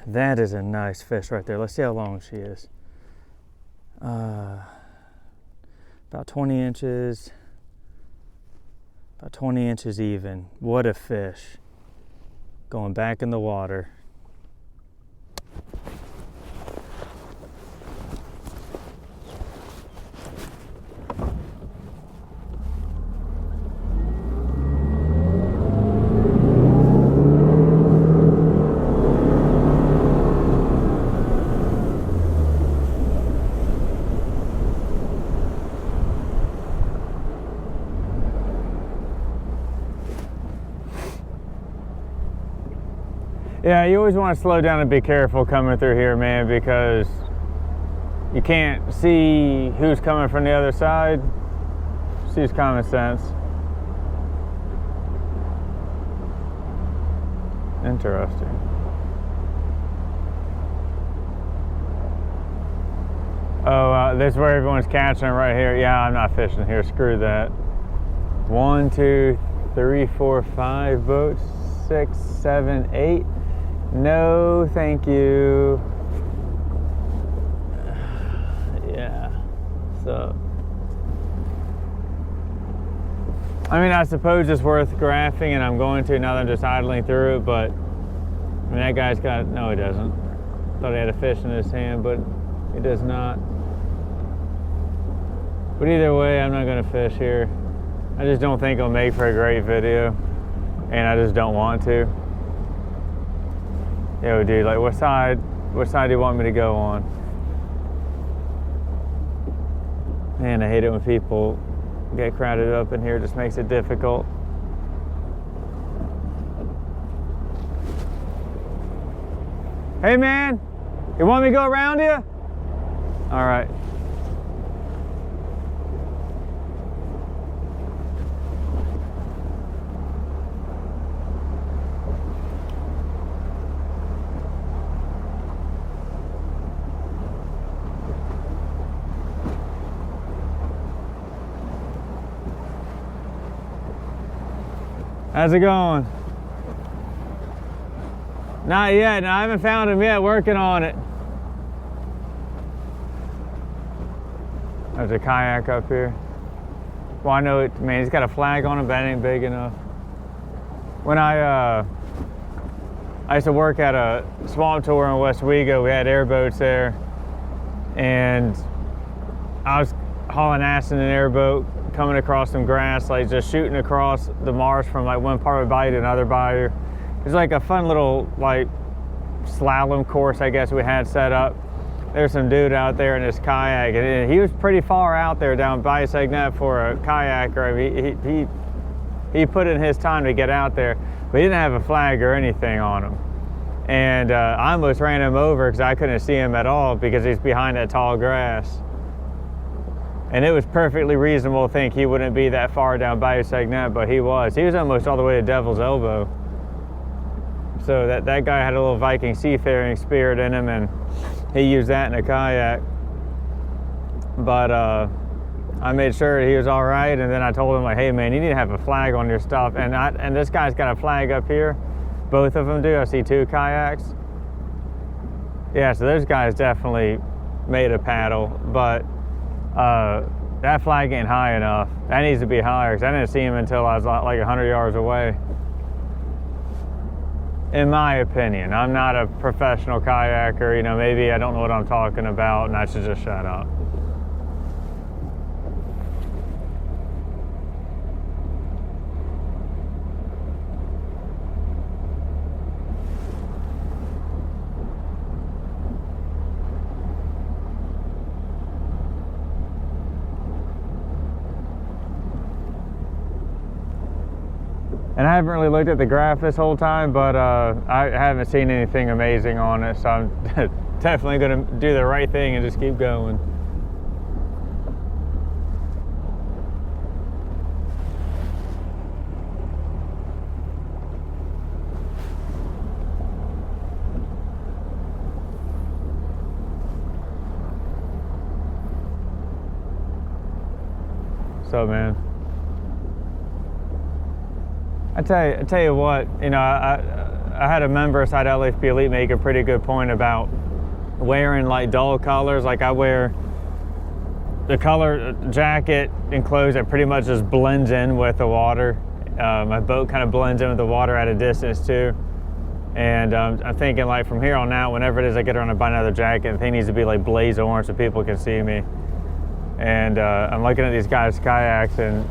That is a nice fish right there. Let's see how long she is. About 20 inches. About 20 inches even. What a fish. Going back in the water. Yeah, you always want to slow down and be careful coming through here, man, because you can't see who's coming from the other side. Just use common sense. Interesting. Oh, this is where everyone's catching right here. Yeah, I'm not fishing here. Screw that. 1, 2, 3, 4, 5 boats. 6, 7, 8. No, thank you. Yeah. So, I mean, I suppose it's worth graphing, and I'm going to now that I'm just idling through it, but I mean, that guy's got, no, he doesn't. Thought he had a fish in his hand, but he does not. But either way, I'm not going to fish here. I just don't think it'll make for a great video, and I just don't want to. Yo, dude, like, what side do you want me to go on? Man, I hate it when people get crowded up in here. It just makes it difficult. Hey, man, you want me to go around you? All right. How's it going? Not yet. No, I haven't found him yet. Working on it. There's a kayak up here. Well, I know it. Man, he's got a flag on him, but it ain't big enough. When I used to work at a swamp tour in West Wego, we had airboats there, and I was hauling ass in an airboat, coming across some grass, like just shooting across the marsh from like one part of the bayou to another bayou. It was like a fun little like slalom course, I guess we had set up. There's some dude out there in his kayak, and he was pretty far out there down Bayou Chalmette for a kayaker. He put in his time to get out there, but he didn't have a flag or anything on him. And I almost ran him over because I couldn't see him at all because he's behind that tall grass. And it was perfectly reasonable to think he wouldn't be that far down Bayou Chalmette, but he was. He was almost all the way to Devil's Elbow. So that guy had a little Viking seafaring spirit in him, and he used that in a kayak. But I made sure he was all right, and then I told him, like, hey, man, you need to have a flag on your stuff. And this guy's got a flag up here. Both of them do. I see 2 kayaks. Yeah, so those guys definitely made a paddle, but that flag ain't high enough. That needs to be higher, because I didn't see him until I was like 100 yards away. In my opinion, I'm not a professional kayaker. You know, maybe I don't know what I'm talking about, and I should just shut up. And I haven't really looked at the graph this whole time, but I haven't seen anything amazing on it, so I'm definitely going to do the right thing and just keep going. So, man, I tell you what, you know, I I had a member inside LAFB Elite make a pretty good point about wearing like dull colors. Like I wear the color jacket and clothes that pretty much just blends in with the water. My boat kind of blends in with the water at a distance too. And I'm thinking like from here on out, whenever it is I get around to buy another jacket, the thing needs to be like blaze orange so people can see me. And I'm looking at these guys' kayaks, and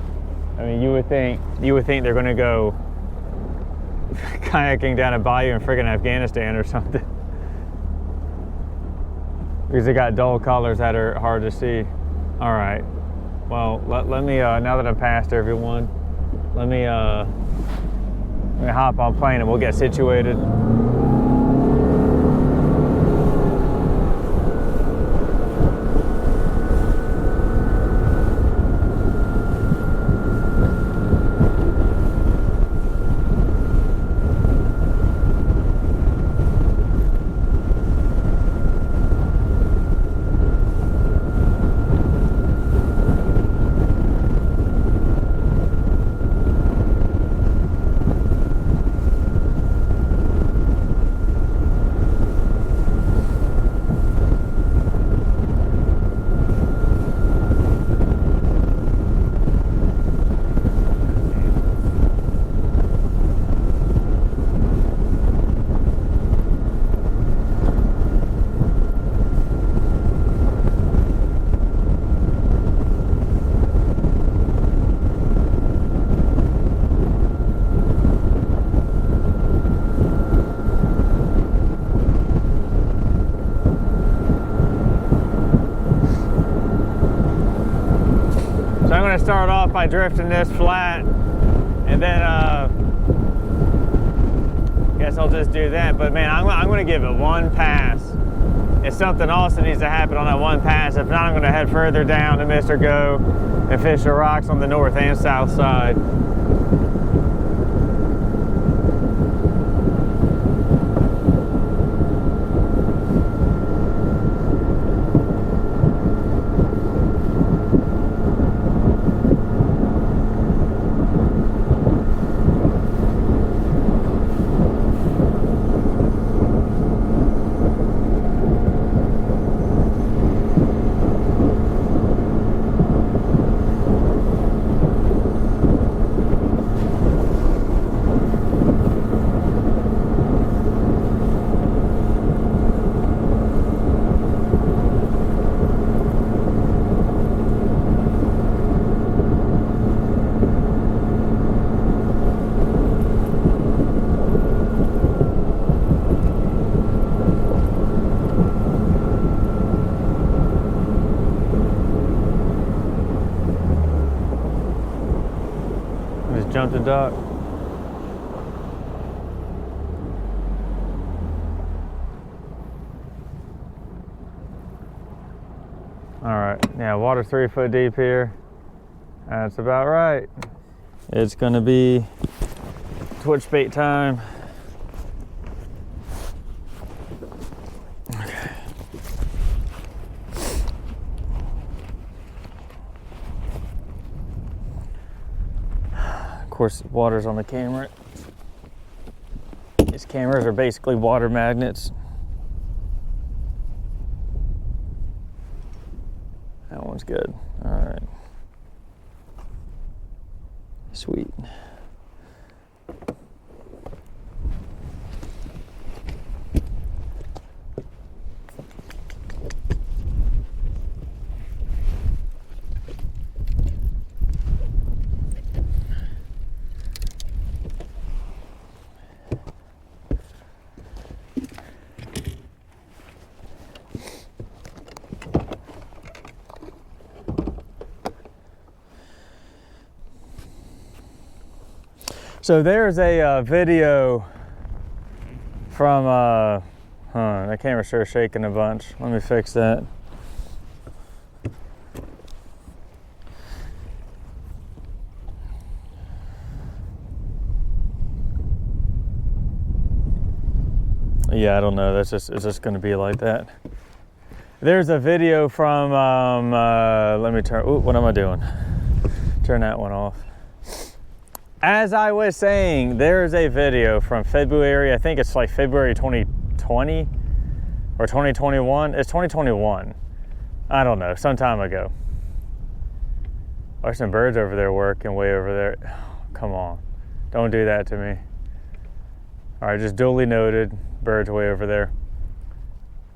I mean, you would think they're going to go kayaking down a bayou in friggin' Afghanistan or something, because they got dull colors that are hard to see. All right. Well, let me now that I'm past everyone, let me hop on plane and we'll get situated. So I'm going to start off by drifting this flat, and then guess I'll just do that. But man, I'm going to give it one pass. If something else that needs to happen on that one pass, if not, I'm going to head further down to Mr. Go and fish the rocks on the north and south side. Jump the dock. All right, yeah, water 3 foot deep here. That's about right. It's gonna be twitch bait time. Okay. Of course, water's on the camera. These cameras are basically water magnets. That one's good. All right. Sweet. So there's a video from, that camera sure shaking a bunch. Let me fix that. Yeah, I don't know. It's just going to be like that. There's a video from, let me turn, ooh, what am I doing? Turn that one off. as I was saying, there's a video from February, I think it's like February 2020 or 2021. It's 2021. I don't know, some time ago. There's some birds over there working way over there. Come on, don't do that to me. All right, just duly noted, birds way over there.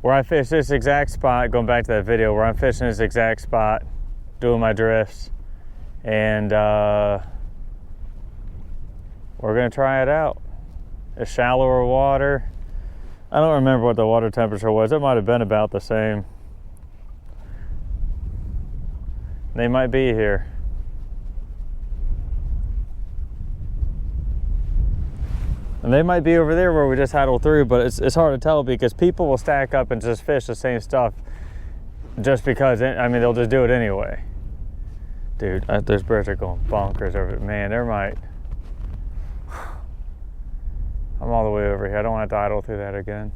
Where I fish this exact spot, going back to that video, where I'm fishing this exact spot, doing my drifts, and we're gonna try it out. It's shallower water. I don't remember what the water temperature was. It might have been about the same. They might be here. And they might be over there where we just paddled through, but it's hard to tell because people will stack up and just fish the same stuff just because, I mean, they'll just do it anyway. Dude, those birds are going bonkers over it. Man, there might. I'm all the way over here. I don't want to idle through that again.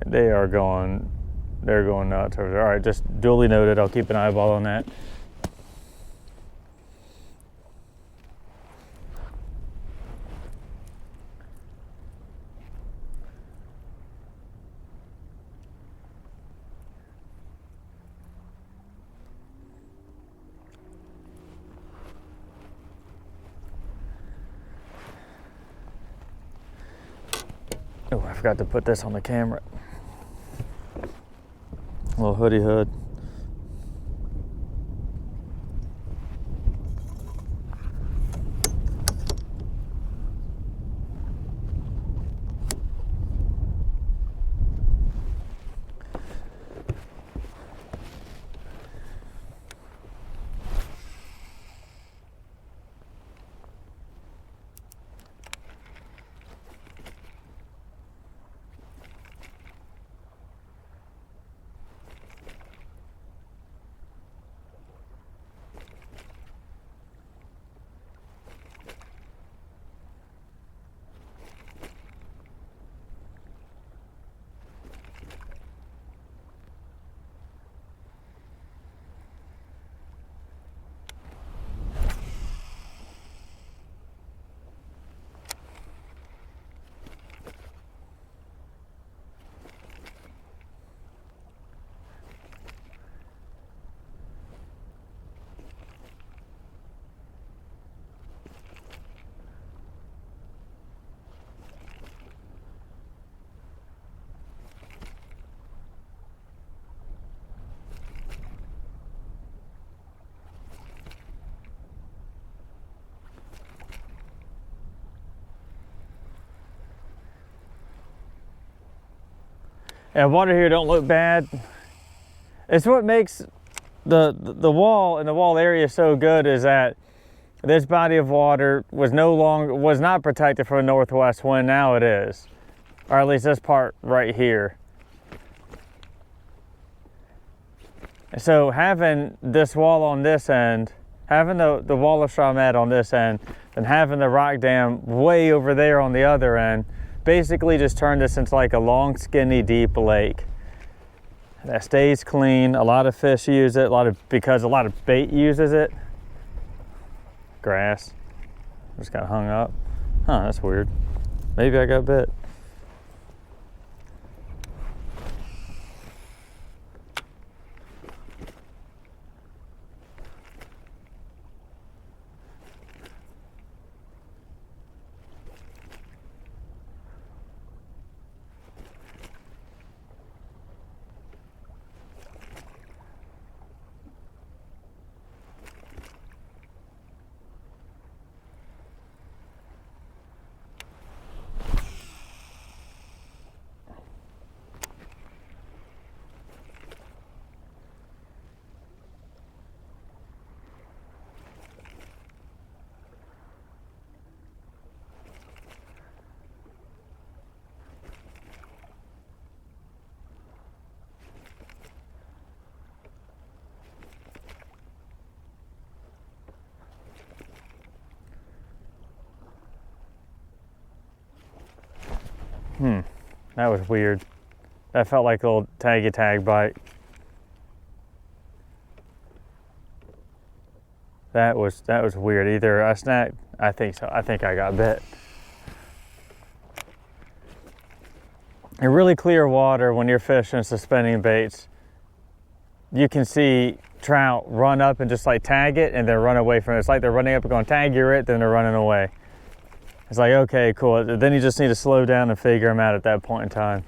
They're going nuts over there. All right, just duly noted. I'll keep an eyeball on that. Oh, I forgot to put this on the camera. A little hoodie hood. Yeah, water here don't look bad. It's what makes the wall and the wall area so good is that this body of water was not protected from a northwest wind. Now it is, or at least this part right here. So having this wall on this end, having the wall of Chalmette on this end, and having the rock dam way over there on the other end, basically just turned this into like a long, skinny, deep lake that stays clean. A lot of fish use it, because a lot of bait uses it. Grass just got hung up. Huh, that's weird. Maybe I got bit. That was weird. That felt like a little tag bite. That was weird. Either I snagged, I think so. I think I got bit. In really clear water, when you're fishing suspending baits, you can see trout run up and just like tag it and then run away from it. It's like they're running up and going, tag, you're it, then they're running away. It's like, okay, cool. Then you just need to slow down and figure them out at that point in time.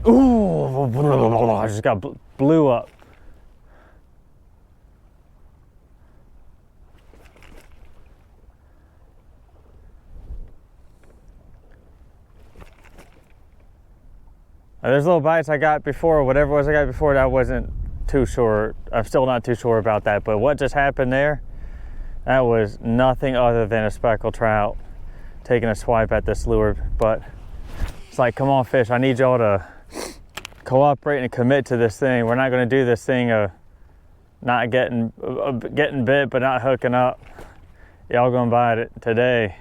Ooh, I just got blew up. There's little bites I got before, whatever it was I got before, that I wasn't too sure. I'm still not too sure about that, but what just happened there, that was nothing other than a speckled trout taking a swipe at this lure. But it's like, come on fish, I need y'all to cooperate and commit to this thing. We're not going to do this thing not getting bit but not hooking up. Y'all gonna bite it today.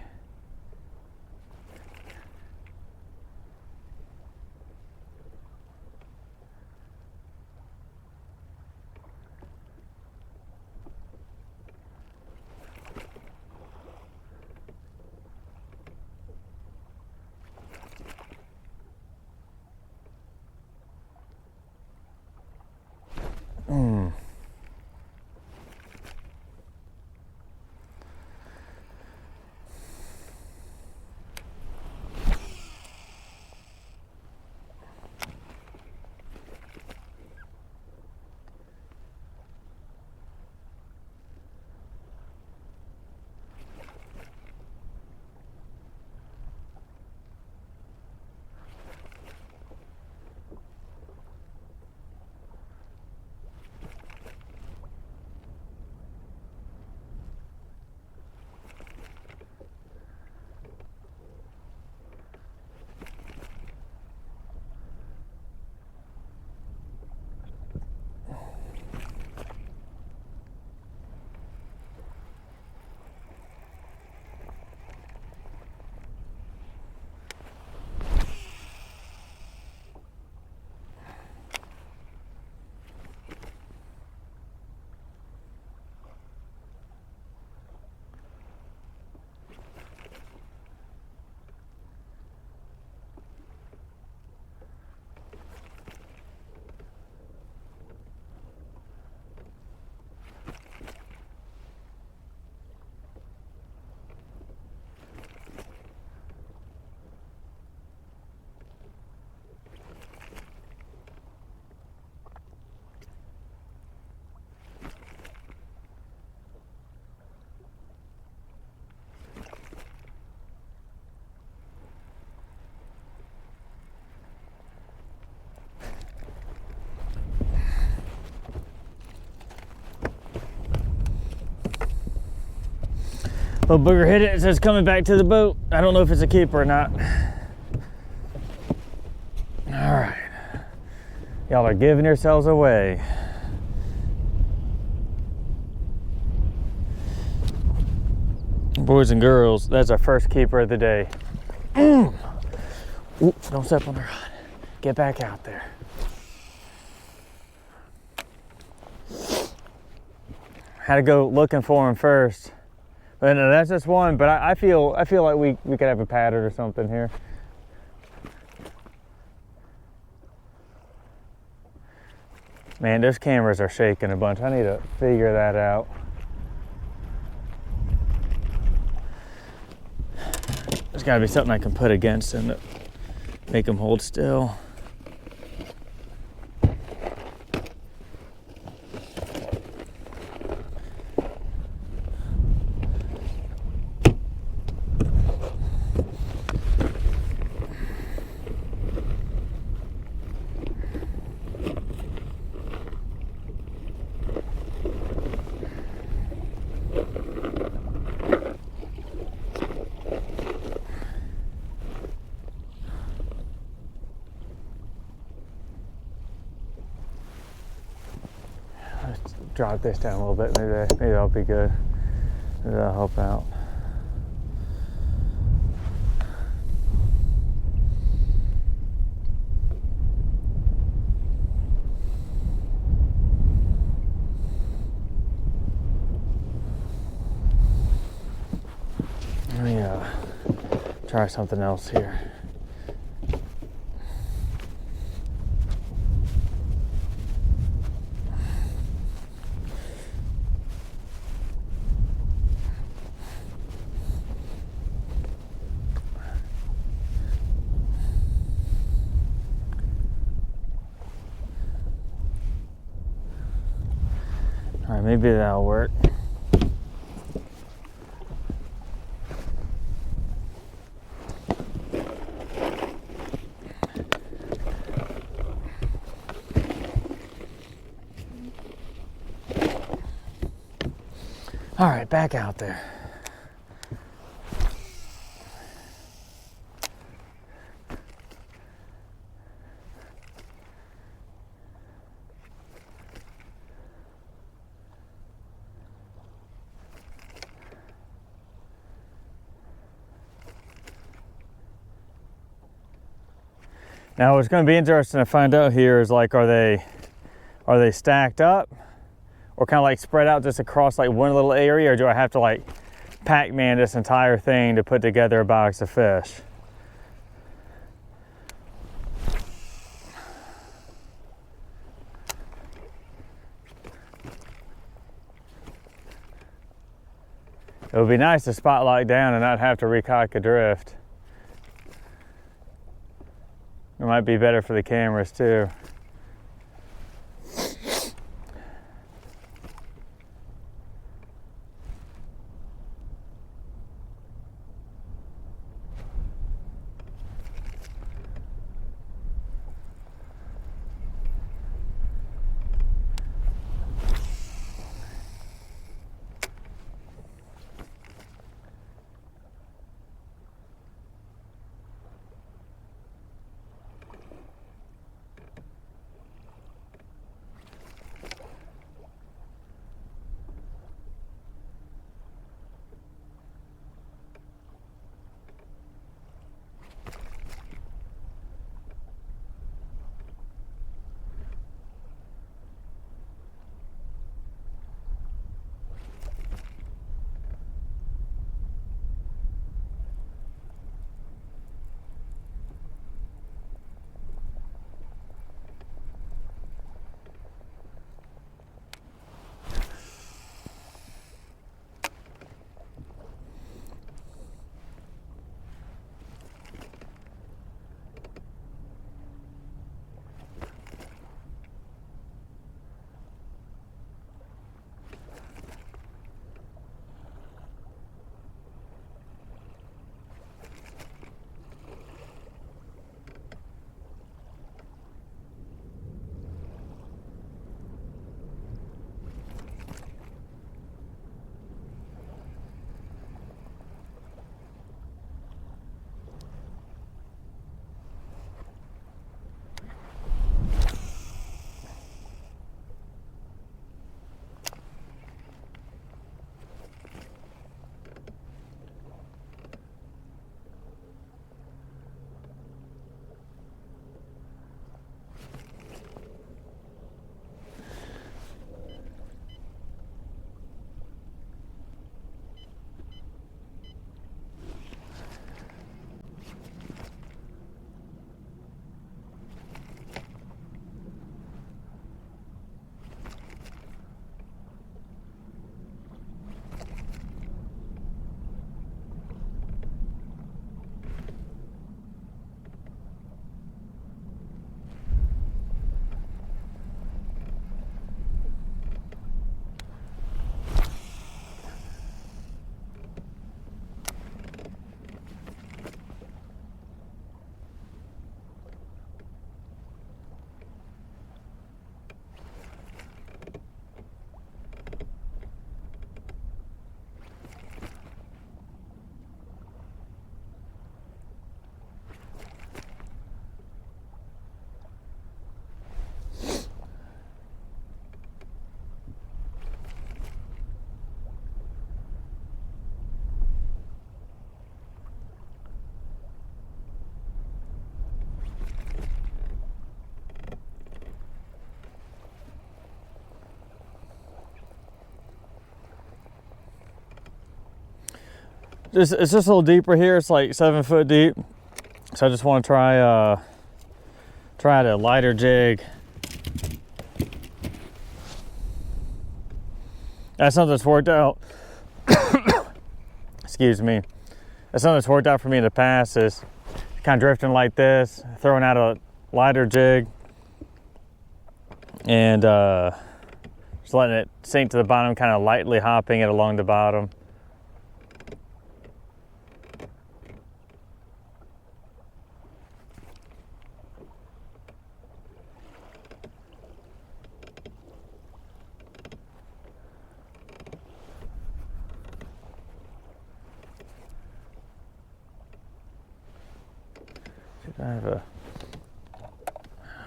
Little booger hit it. It says coming back to the boat. I don't know if it's a keeper or not. All right. Y'all are giving yourselves away. Boys and girls, that's our first keeper of the day. Ooh, don't step on the rod. Get back out there. Had to go looking for him first. But no, that's just one, but I feel like we could have a pattern or something here. Man, those cameras are shaking a bunch. I need to figure that out. There's gotta be something I can put against them to make them hold still. Drop this down a little bit, maybe that'll be good. Maybe that'll help out. Let me try something else here. All right, maybe that'll work. All right, back out there. Now what's going to be interesting to find out here is like, are they stacked up or kind of like spread out just across like one little area, or do I have to like Pac-Man this entire thing to put together a box of fish? It would be nice to spot lock down and not have to recock adrift. It might be better for the cameras too. it's just a little deeper here. It's like 7 foot deep. So I just want to try a lighter jig. That's something that's worked out. Excuse me. That's something that's worked out for me in the past, is kind of drifting like this, throwing out a lighter jig, and just letting it sink to the bottom, kind of lightly hopping it along the bottom.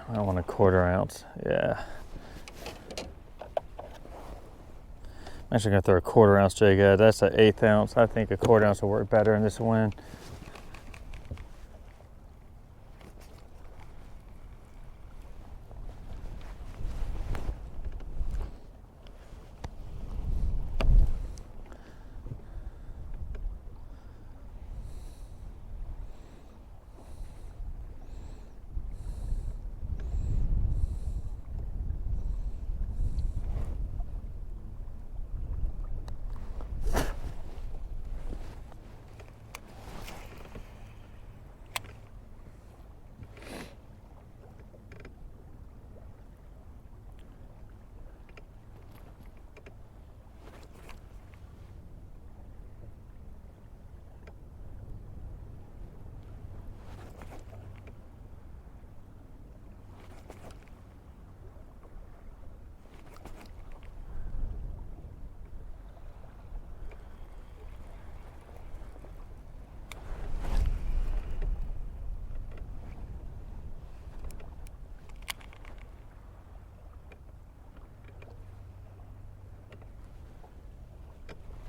I want a 1/4 ounce. Yeah. I'm actually gonna throw a 1/4 ounce jig at. That's an 1/8 ounce. I think a 1/4 ounce will work better in this wind.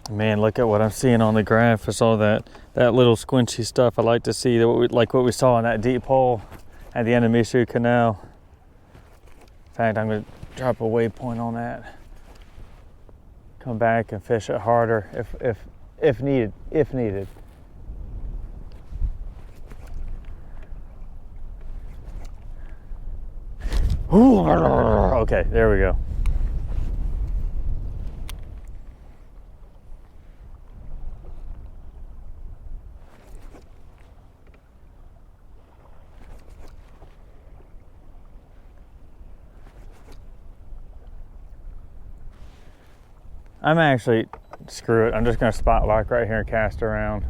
Man, look at what I'm seeing on the graph. It's all that little squinchy stuff I like to see, like what we saw in that deep hole at the end of Michoud Canal. In fact, I'm going to drop a waypoint on that. Come back and fish it harder if needed. If needed. Ooh, okay, there we go. I'm actually, screw it, I'm just gonna spot lock right here and cast around.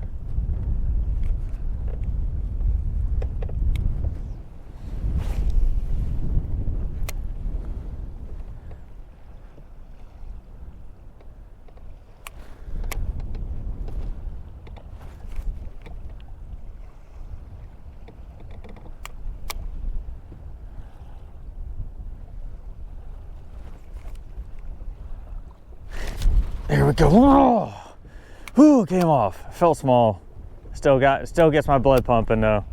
There we go. Whoa! Whew, came off. Felt small. Still gets my blood pumping though.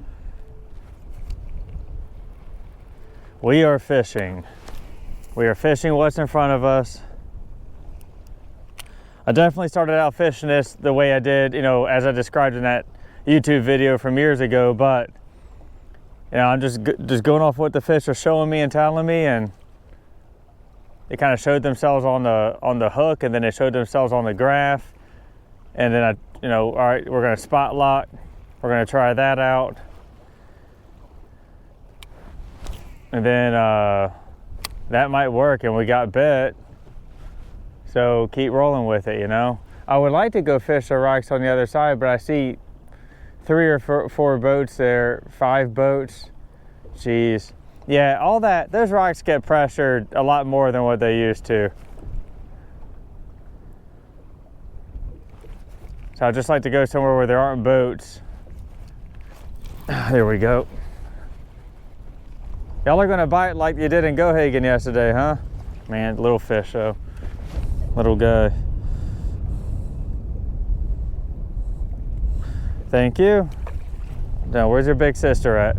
We are fishing. We are fishing what's in front of us. I definitely started out fishing this the way I did, as I described in that YouTube video from years ago, but I'm just going off what the fish are showing me and telling me, and they kind of showed themselves on the hook, and then they showed themselves on the graph, and then all right, we're gonna spot lock. We're gonna try that out, and then that might work, and we got bit. So keep rolling with it, I would like to go fish the rocks on the other side, but I see 3 or 4 boats there, 5 boats. Jeez. Yeah, all that, those rocks get pressured a lot more than what they used to. So I'd just like to go somewhere where there aren't boats. There we go. Y'all are gonna bite like you did in Gohagen yesterday, huh? Man, little fish though. Little guy. Thank you. Now, where's your big sister at?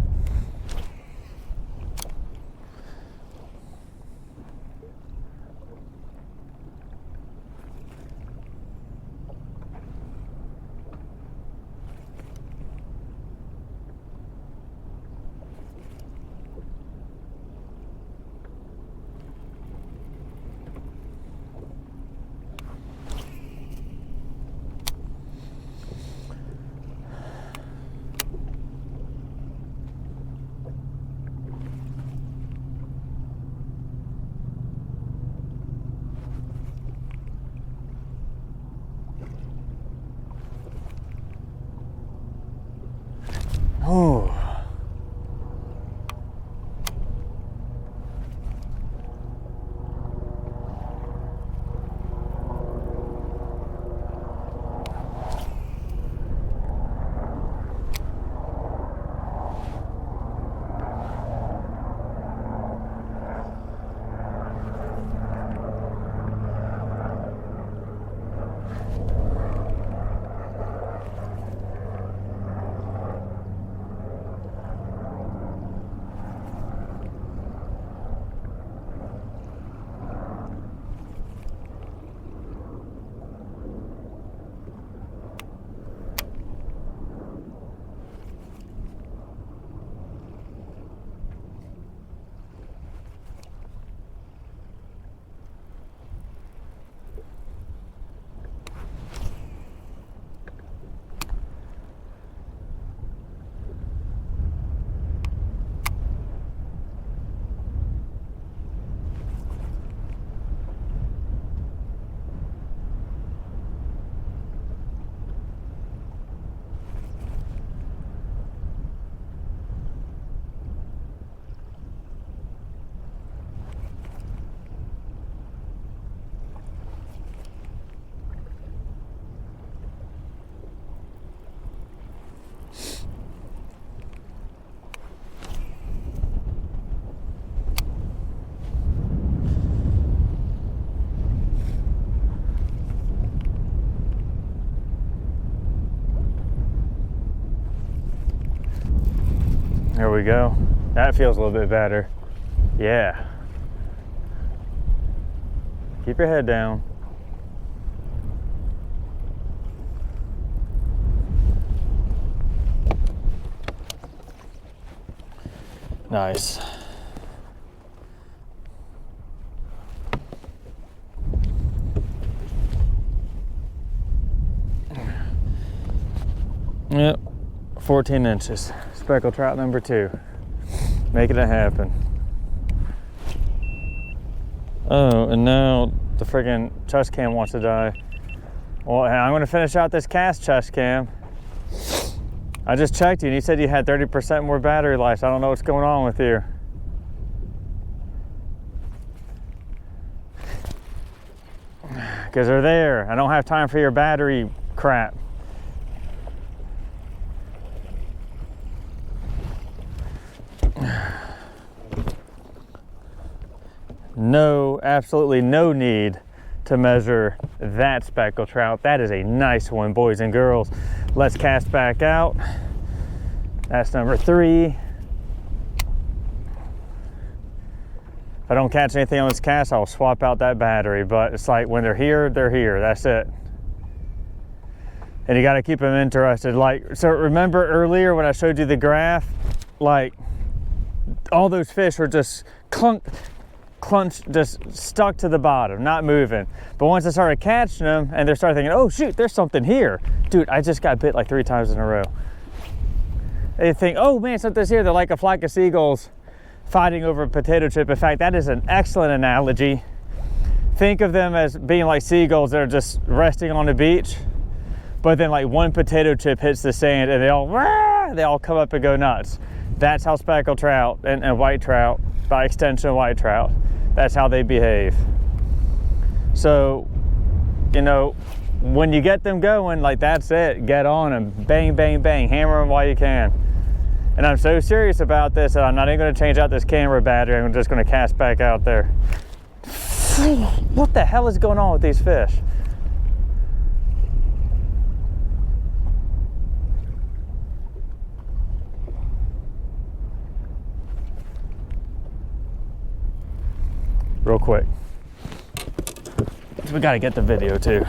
Oh. There we go. That feels a little bit better. Yeah. Keep your head down. Nice. Yep, 14 inches. Speckled trout number 2. Making it happen. Oh, and now the friggin' chest cam wants to die. Well, I'm gonna finish out this cast chest cam. I just checked you and you said you had 30% more battery life. So I don't know what's going on with you. Because they're there. I don't have time for your battery crap. No, absolutely no need to measure that speckled trout. That is a nice one, boys and girls. Let's cast back out. That's number 3. If I don't catch anything on this cast, I'll swap out that battery. But it's like when they're here, that's it. And you gotta keep them interested. Like, so remember earlier when I showed you the graph, like all those fish were just clunched, just stuck to the bottom, not moving. But once I started catching them and they started thinking, oh shoot, there's something here. Dude, I just got bit like 3 times in a row. They think, oh man, something's here. They're like a flock of seagulls fighting over a potato chip. In fact, that is an excellent analogy. Think of them as being like seagulls that are just resting on the beach, but then like one potato chip hits the sand and they all come up and go nuts. That's how speckled trout and white trout, by extension white trout, that's how they behave. So, you know, when you get them going, like that's it, get on them, bang, bang, bang, hammer them while you can. And I'm so serious about this that I'm not even gonna change out this camera battery, I'm just gonna cast back out there. What the hell is going on with these fish? Real quick. We gotta get the video too.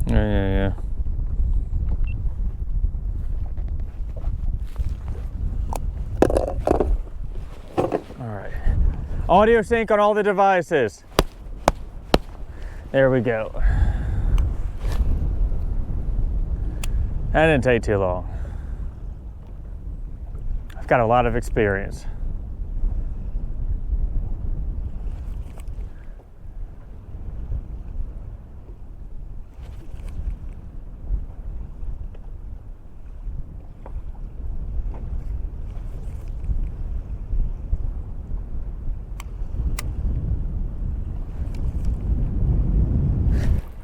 Yeah. All right. Audio sync on all the devices. There we go. That didn't take too long. I've got a lot of experience.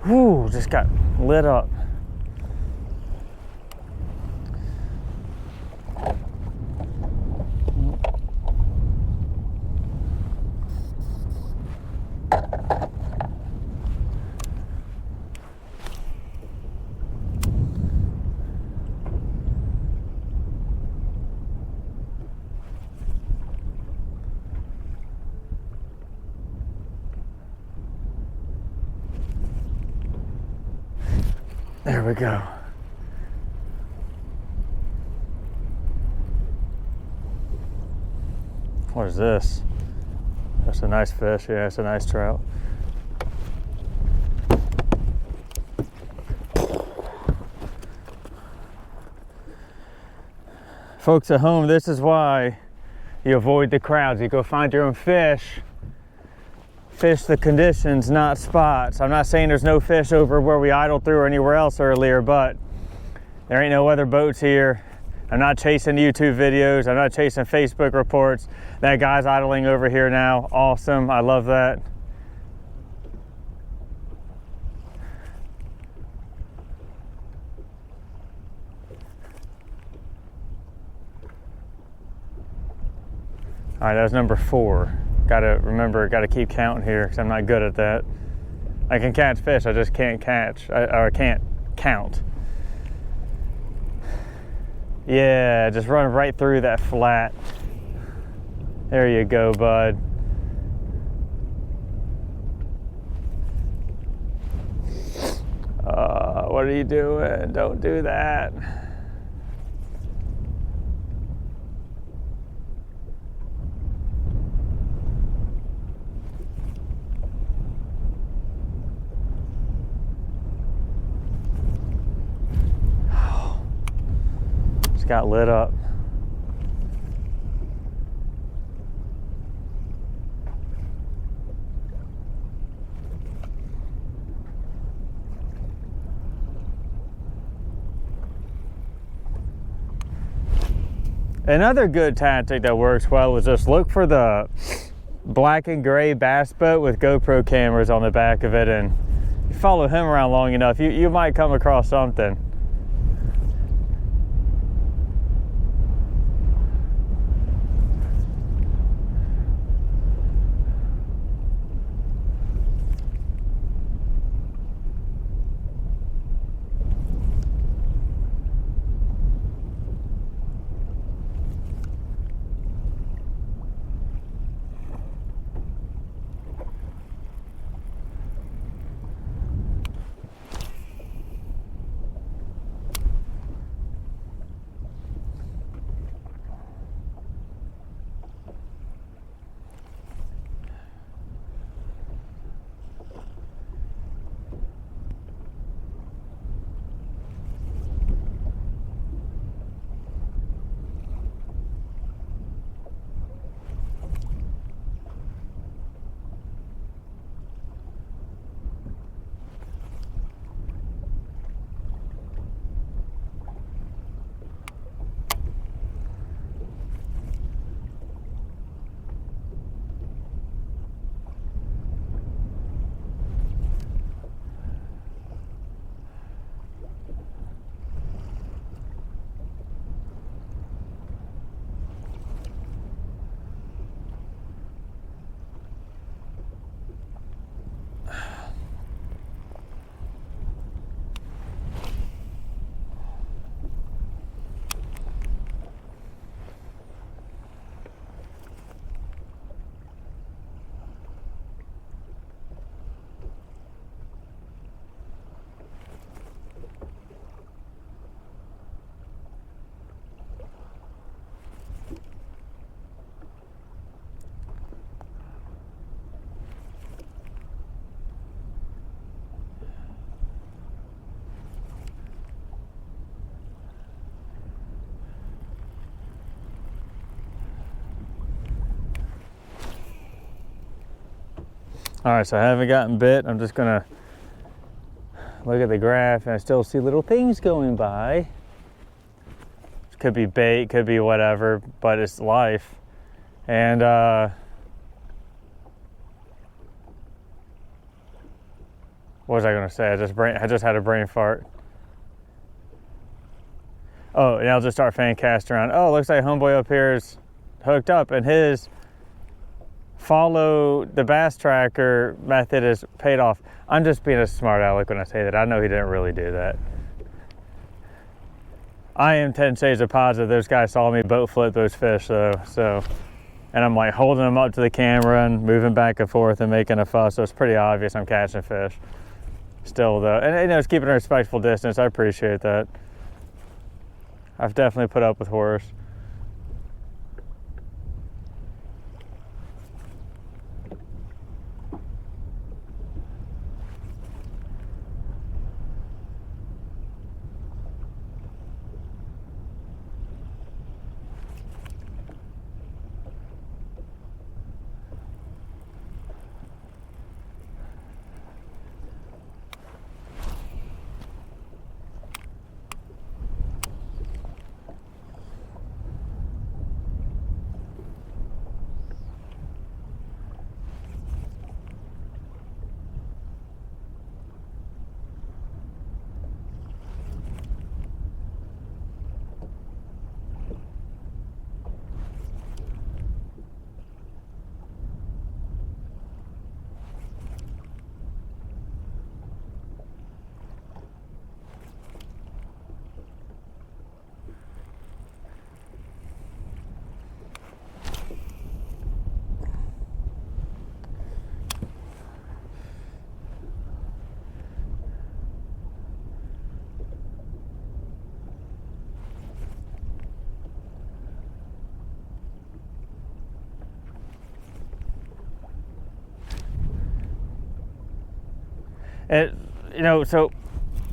Whew, just got lit up. There we go. What is this? That's a nice fish. Yeah, it's a nice trout. Folks at home, this is why you avoid the crowds. You go find your own fish. Fish the conditions, not spots. I'm not saying there's no fish over where we idled through or anywhere else earlier, but there ain't no other boats here. I'm not chasing YouTube videos. I'm not chasing Facebook reports. That guy's idling over here now. Awesome. I love that. All right, that was number 4. Gotta remember, gotta keep counting here because I'm not good at that. I can catch fish, I just can't catch, or I can't count. Yeah, just run right through that flat. There you go, bud. What are you doing? Don't do that. Got lit up. Another good tactic that works well is just look for the black and gray bass boat with GoPro cameras on the back of it, and you follow him around long enough, you might come across something. All right, so I haven't gotten bit. I'm just gonna look at the graph and I still see little things going by. Could be bait, could be whatever, but it's life. And what was I gonna say? I just had a brain fart. Oh, and I'll just start fan casting around. Oh, looks like homeboy up here is hooked up, and his follow the bass tracker method is paid off. I'm just being a smart aleck when I say that. I know he didn't really do that. I am 10 shades of positive those guys saw me boat flip those fish though. So, and I'm like holding them up to the camera and moving back and forth and making a fuss. So it's pretty obvious I'm catching fish still though. And you know, it's keeping a respectful distance. I appreciate that. I've definitely put up with worse. You know, so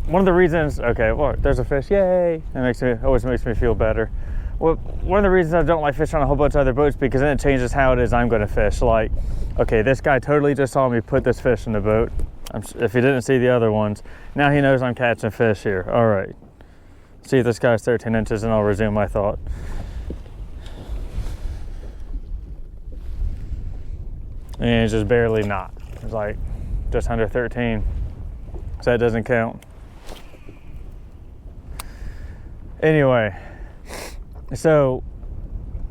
one of the reasons, okay, well, there's a fish, yay, always makes me feel better. Well, one of the reasons I don't like fishing on a whole bunch of other boats, because then it changes how it is I'm gonna fish. Like, okay, this guy totally just saw me put this fish in the boat. If he didn't see the other ones, now he knows I'm catching fish here. All right, see if this guy's 13 inches and I'll resume my thought. And it's just barely not. It's like just under 13. So that doesn't count. Anyway, so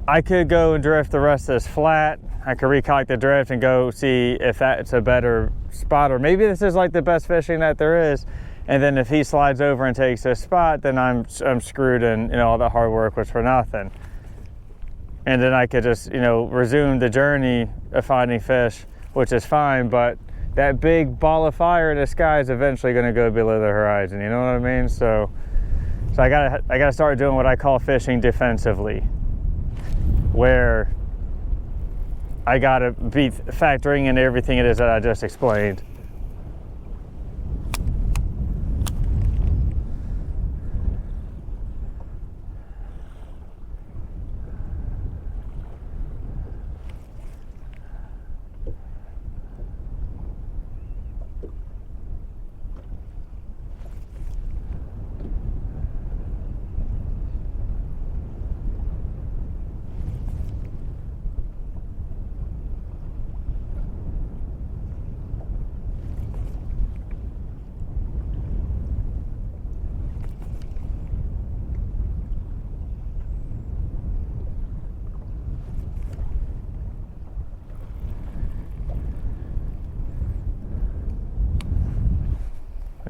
I could go and drift the rest of this flat. I could recock the drift and go see if that's a better spot, or maybe this is like the best fishing that there is. And then if he slides over and takes this spot, then I'm screwed, and you know, all that hard work was for nothing. And then I could just, you know, resume the journey of finding fish, which is fine, but that big ball of fire in the sky is eventually going to go below the horizon. You know what I mean? So I gotta start doing what I call fishing defensively, where I gotta be factoring in everything it is that I just explained.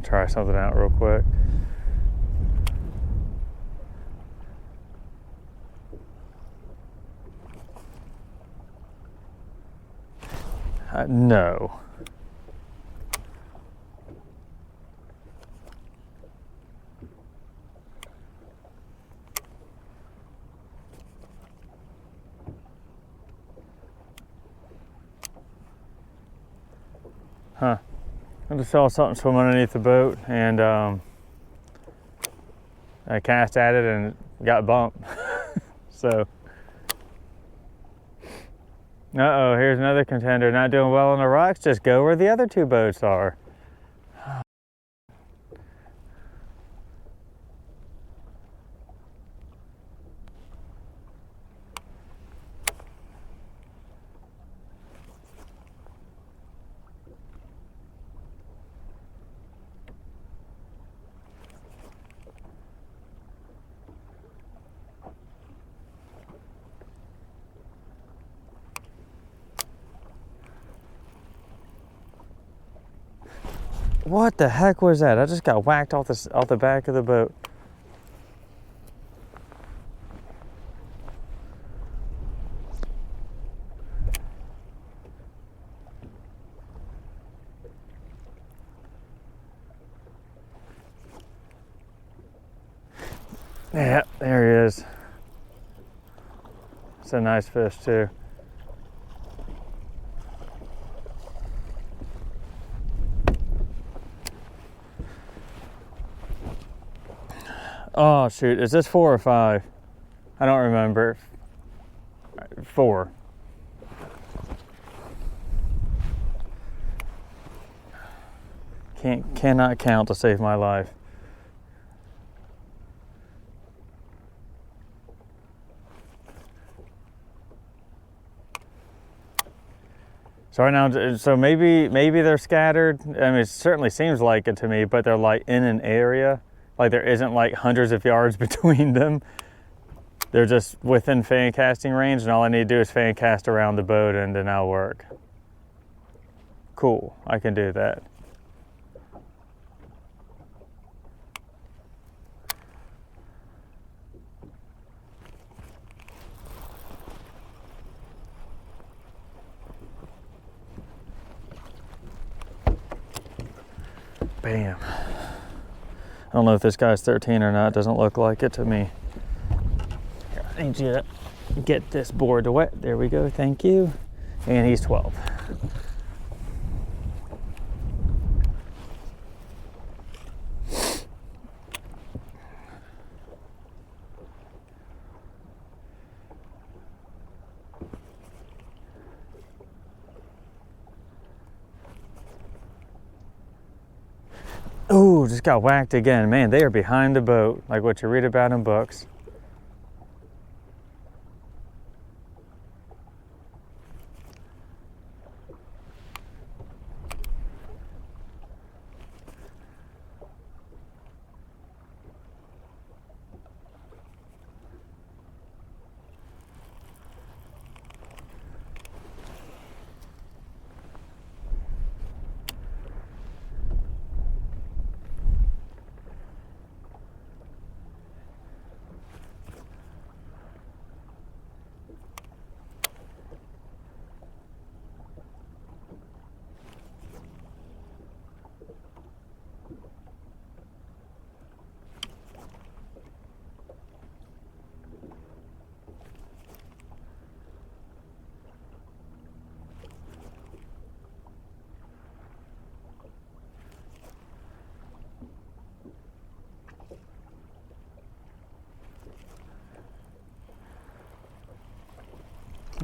Try something out real quick. No. Huh. I just saw something swim underneath the boat, and I cast at it and got bumped. So Uh-oh, here's another contender not doing well on the rocks. Just go where the other two boats are. What the heck was that? I just got whacked off the back of the boat. Yeah, there he is. It's a nice fish too. Oh shoot, is this 4 or 5? I don't remember. 4. Cannot count to save my life. So right now, so maybe they're scattered. I mean, it certainly seems like it to me, but they're like in an area. Like there isn't like hundreds of yards between them. They're just within fan casting range, and all I need to do is fan cast around the boat and then I'll work. Cool, I can do that. Bam. I don't know if this guy's 13 or not. Doesn't look like it to me. Here, I need you to get this board to wet. There we go. Thank you. And he's 12. Ooh, just got whacked again. Man, they are behind the boat, like what you read about in books.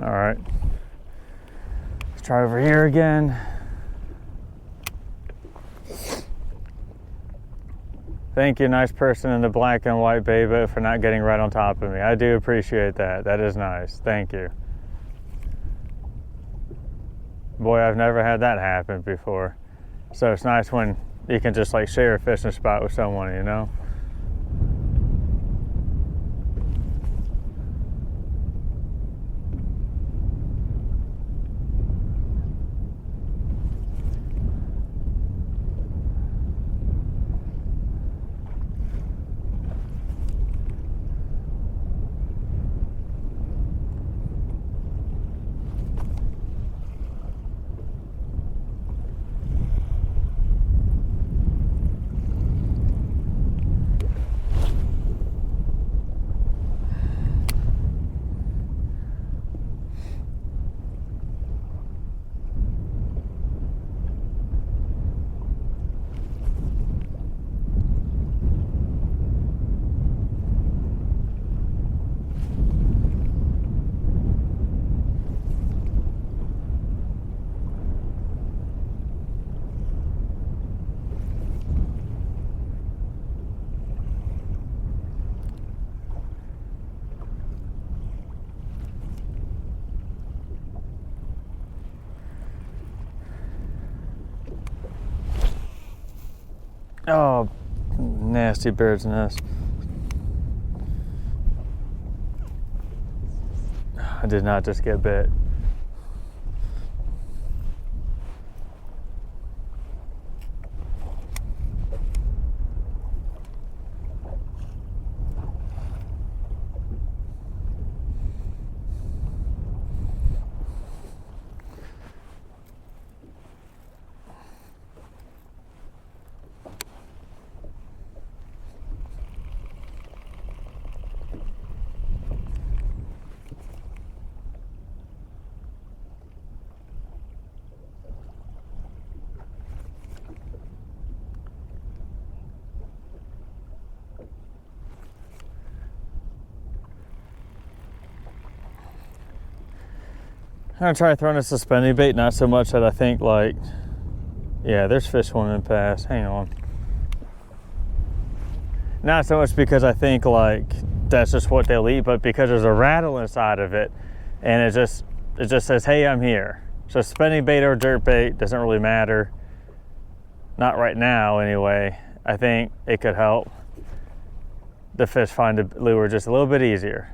All right, let's try over here again. Thank you, nice person in the black and white bay boat, for not getting right on top of me. I do appreciate that. That is nice. Thank you. Boy, I've never had that happen before. So it's nice when you can just like share a fishing spot with someone, you know? Oh, nasty bird's nest. I did not just get bit. I'm gonna try throwing a suspending bait, not so much that I think like, yeah, there's fish swimming past, hang on. Not so much because I think like that's just what they'll eat, but because there's a rattle inside of it and it just says, hey, I'm here. So suspending bait or jerk bait doesn't really matter. Not right now anyway. I think it could help the fish find the lure just a little bit easier.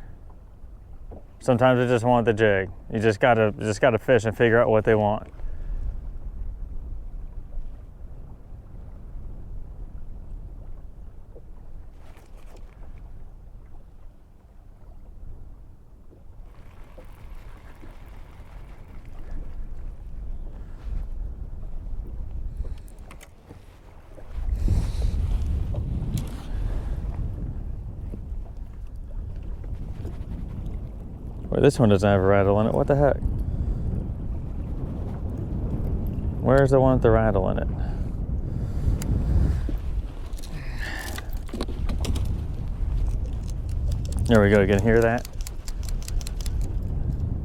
Sometimes they just want the jig. You just gotta fish and figure out what they want. Wait, this one doesn't have a rattle in it. What the heck? Where's the one with the rattle in it? There we go. You can hear that?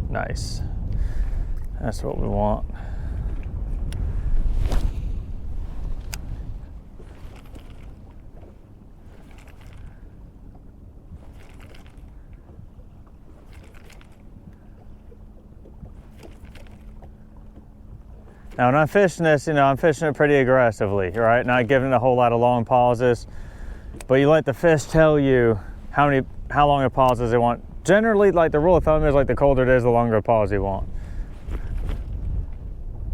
Nice. That's what we want. Now, when I'm fishing this, I'm fishing it pretty aggressively, right? Not giving it a whole lot of long pauses, but you let the fish tell you how long of pauses they want. Generally, like the rule of thumb is like the colder it is, the longer a pause you want.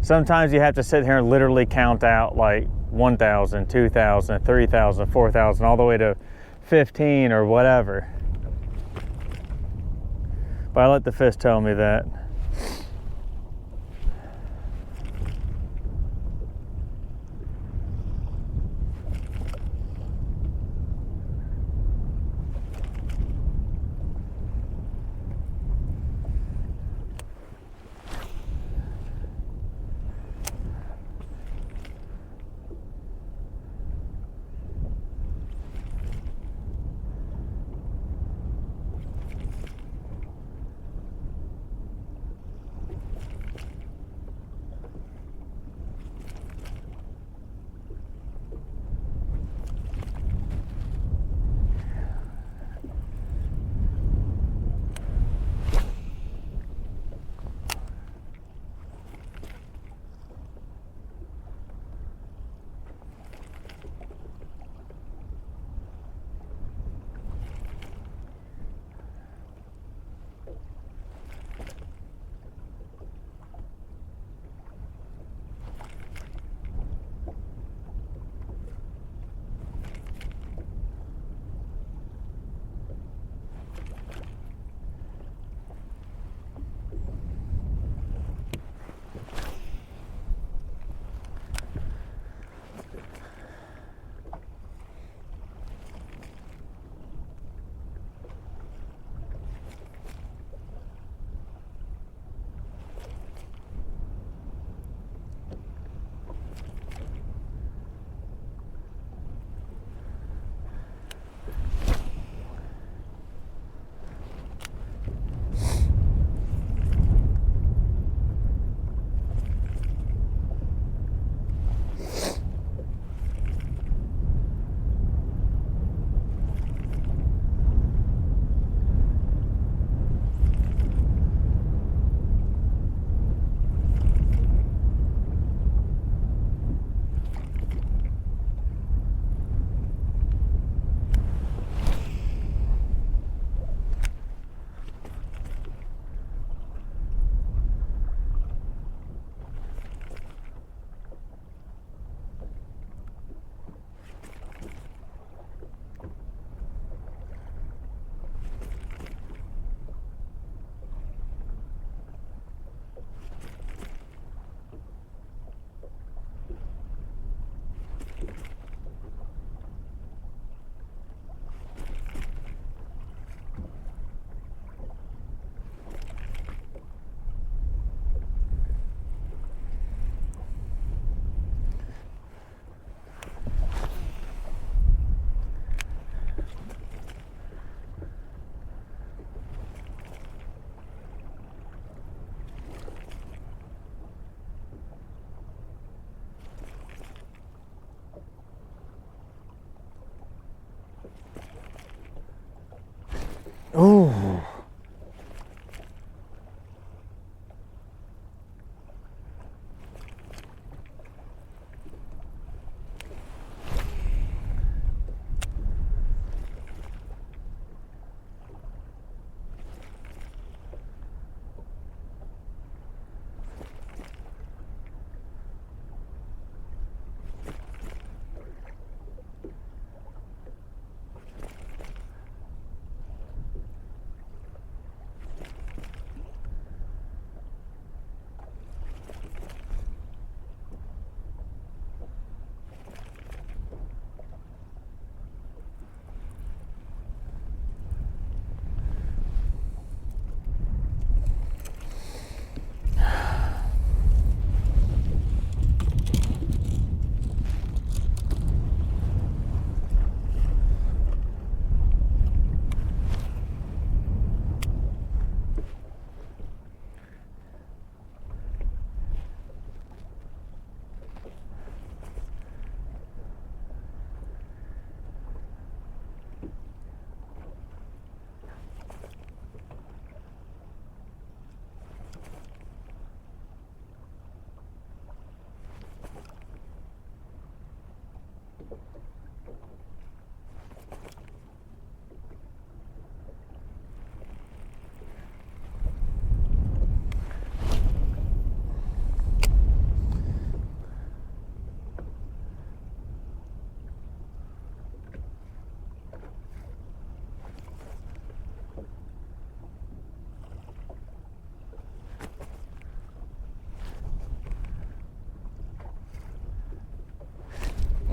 Sometimes you have to sit here and literally count out like 1,000, 2,000, 3,000, 4,000, all the way to 15 or whatever. But I let the fish tell me that.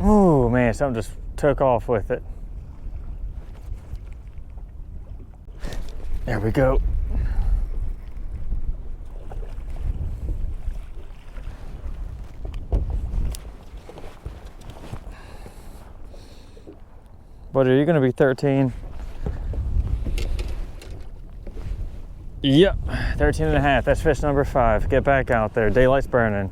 Oh man, something just took off with it. There we go. Buddy, are you gonna be 13? Yep, 13 and a half. That's fish number 5. Get back out there. Daylight's burning.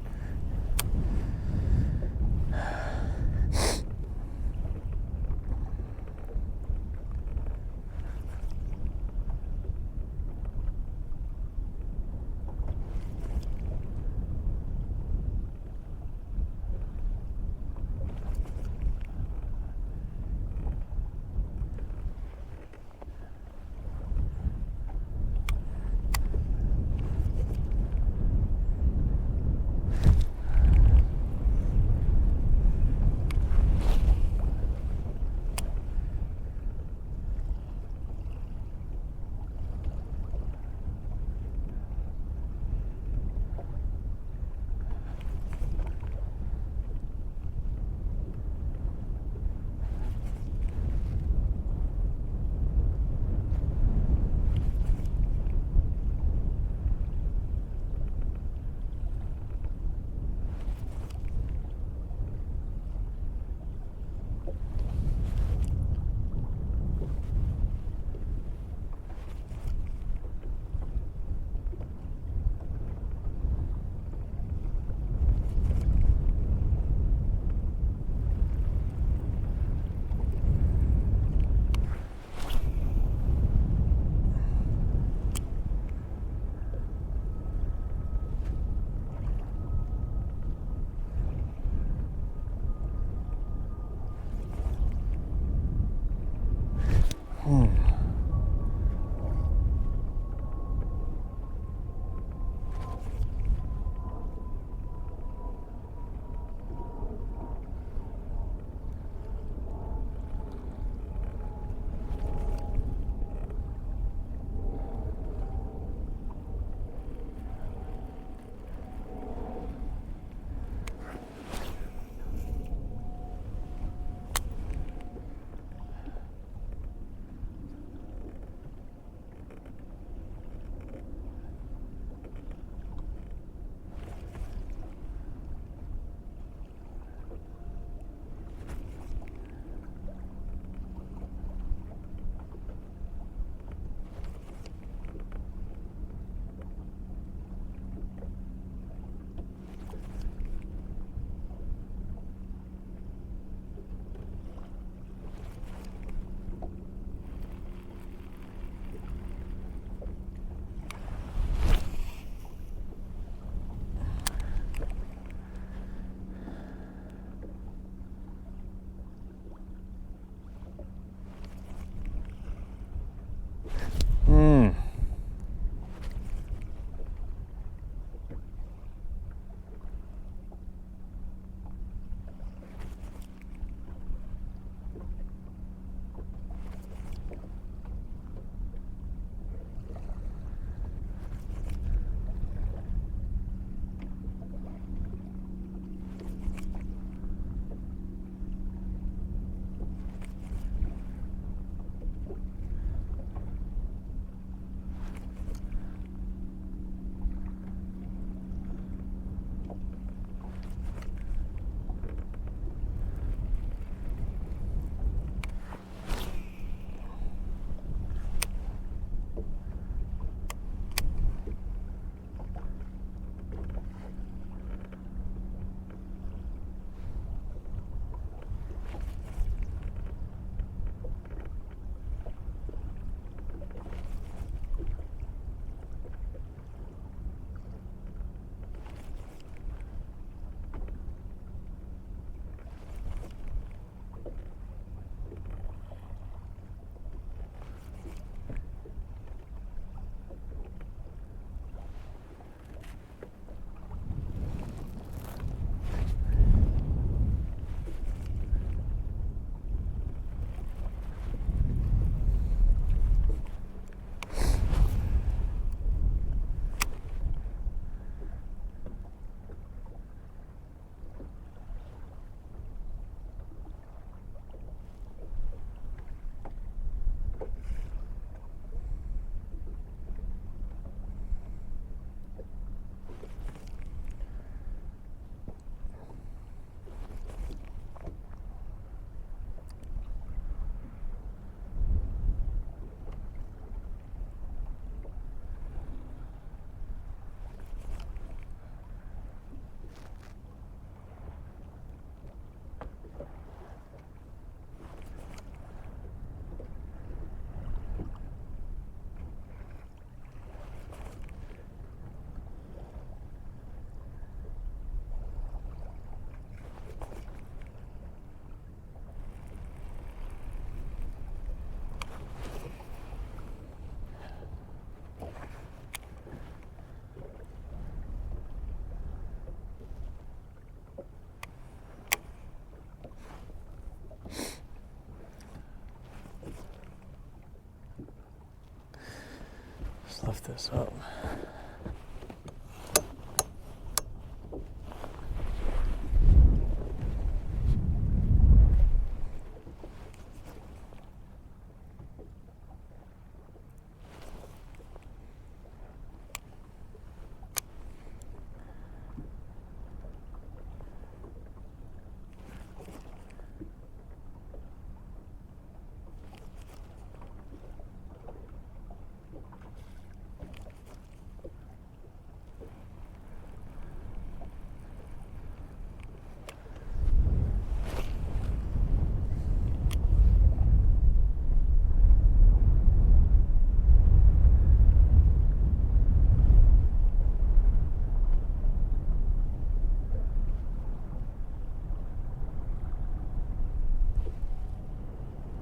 lift this up.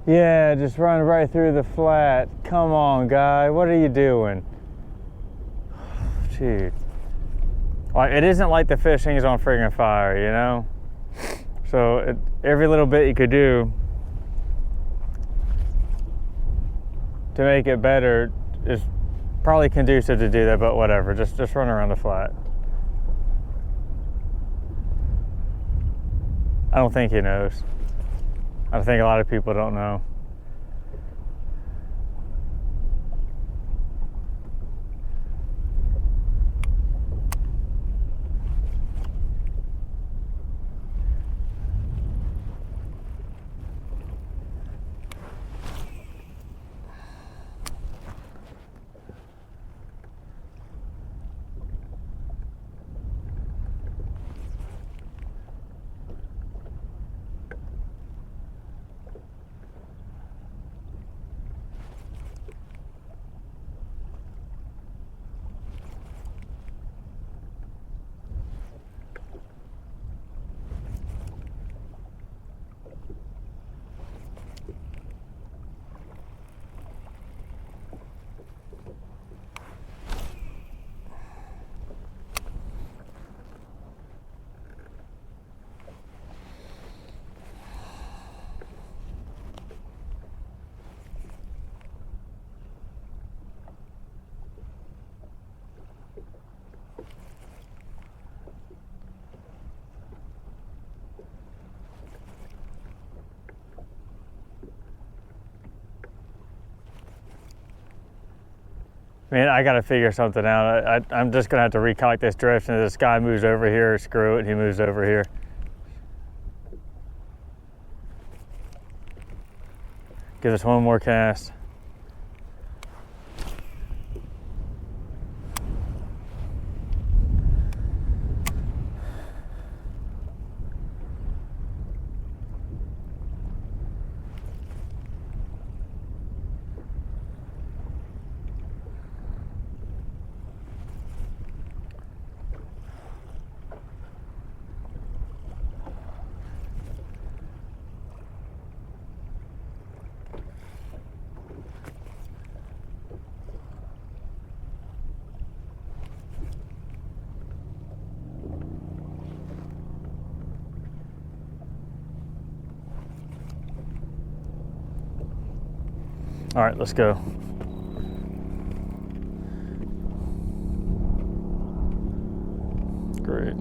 Yeah, just run right through the flat. Come on, guy. What are you doing? Dude. Like, it isn't like the fishing's on friggin' fire, you know? So every little bit you could do to make it better is probably conducive to do that, but whatever. Just run around the flat. I don't think he knows. I think a lot of people don't know. Man, I gotta figure something out. I'm just gonna have to recalculate this drift, and this guy moves over here, screw it, he moves over here. Give us one more cast. All right, let's go. Great.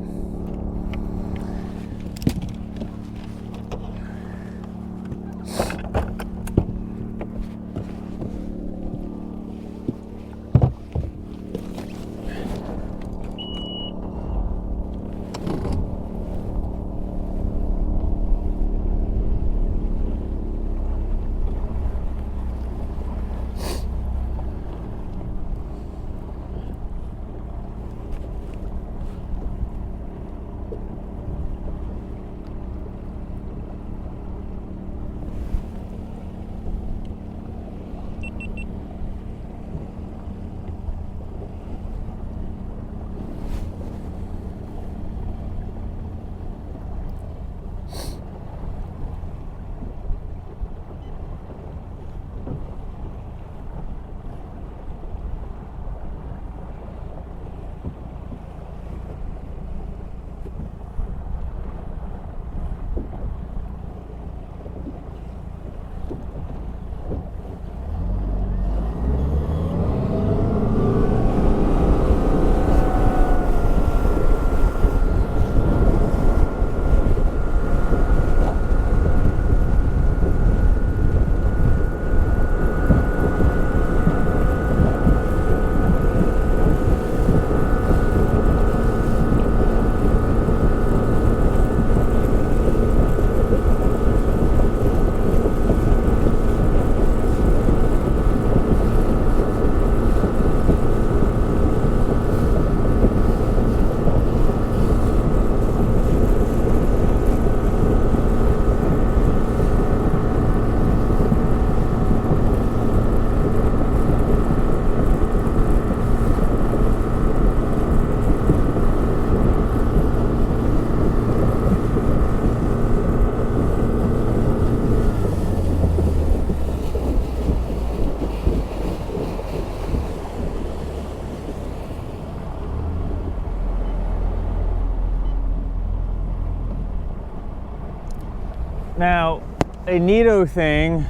Now, a neato thing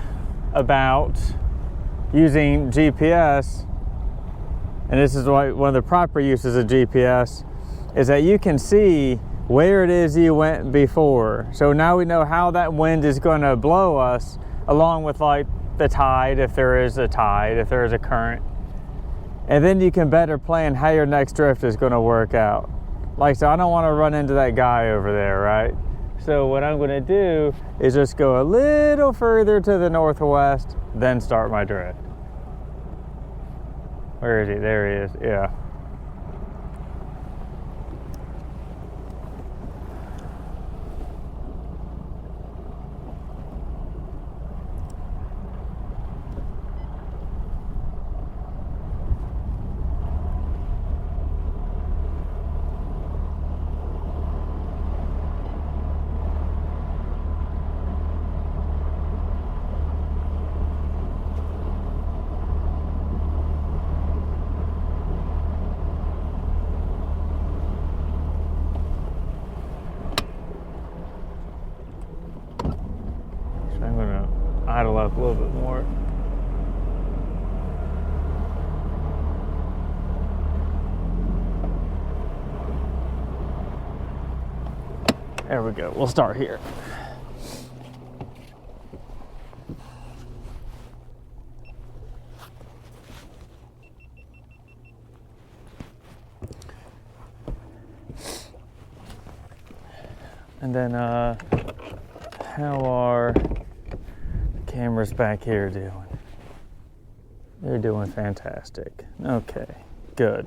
about using GPS, and this is why one of the proper uses of GPS, is that you can see where it is you went before. So now we know how that wind is going to blow us, along with like the tide, if there is a tide, if there is a current. And then you can better plan how your next drift is going to work out. Like, so I don't want to run into that guy over there, right? So what I'm going to do is just go a little further to the northwest, then start my drift. Where is he? There he is. Yeah. I'm going to idle up a little bit more. There we go. We'll start here. And then, how are the cameras back here doing? They're doing fantastic. Okay, good.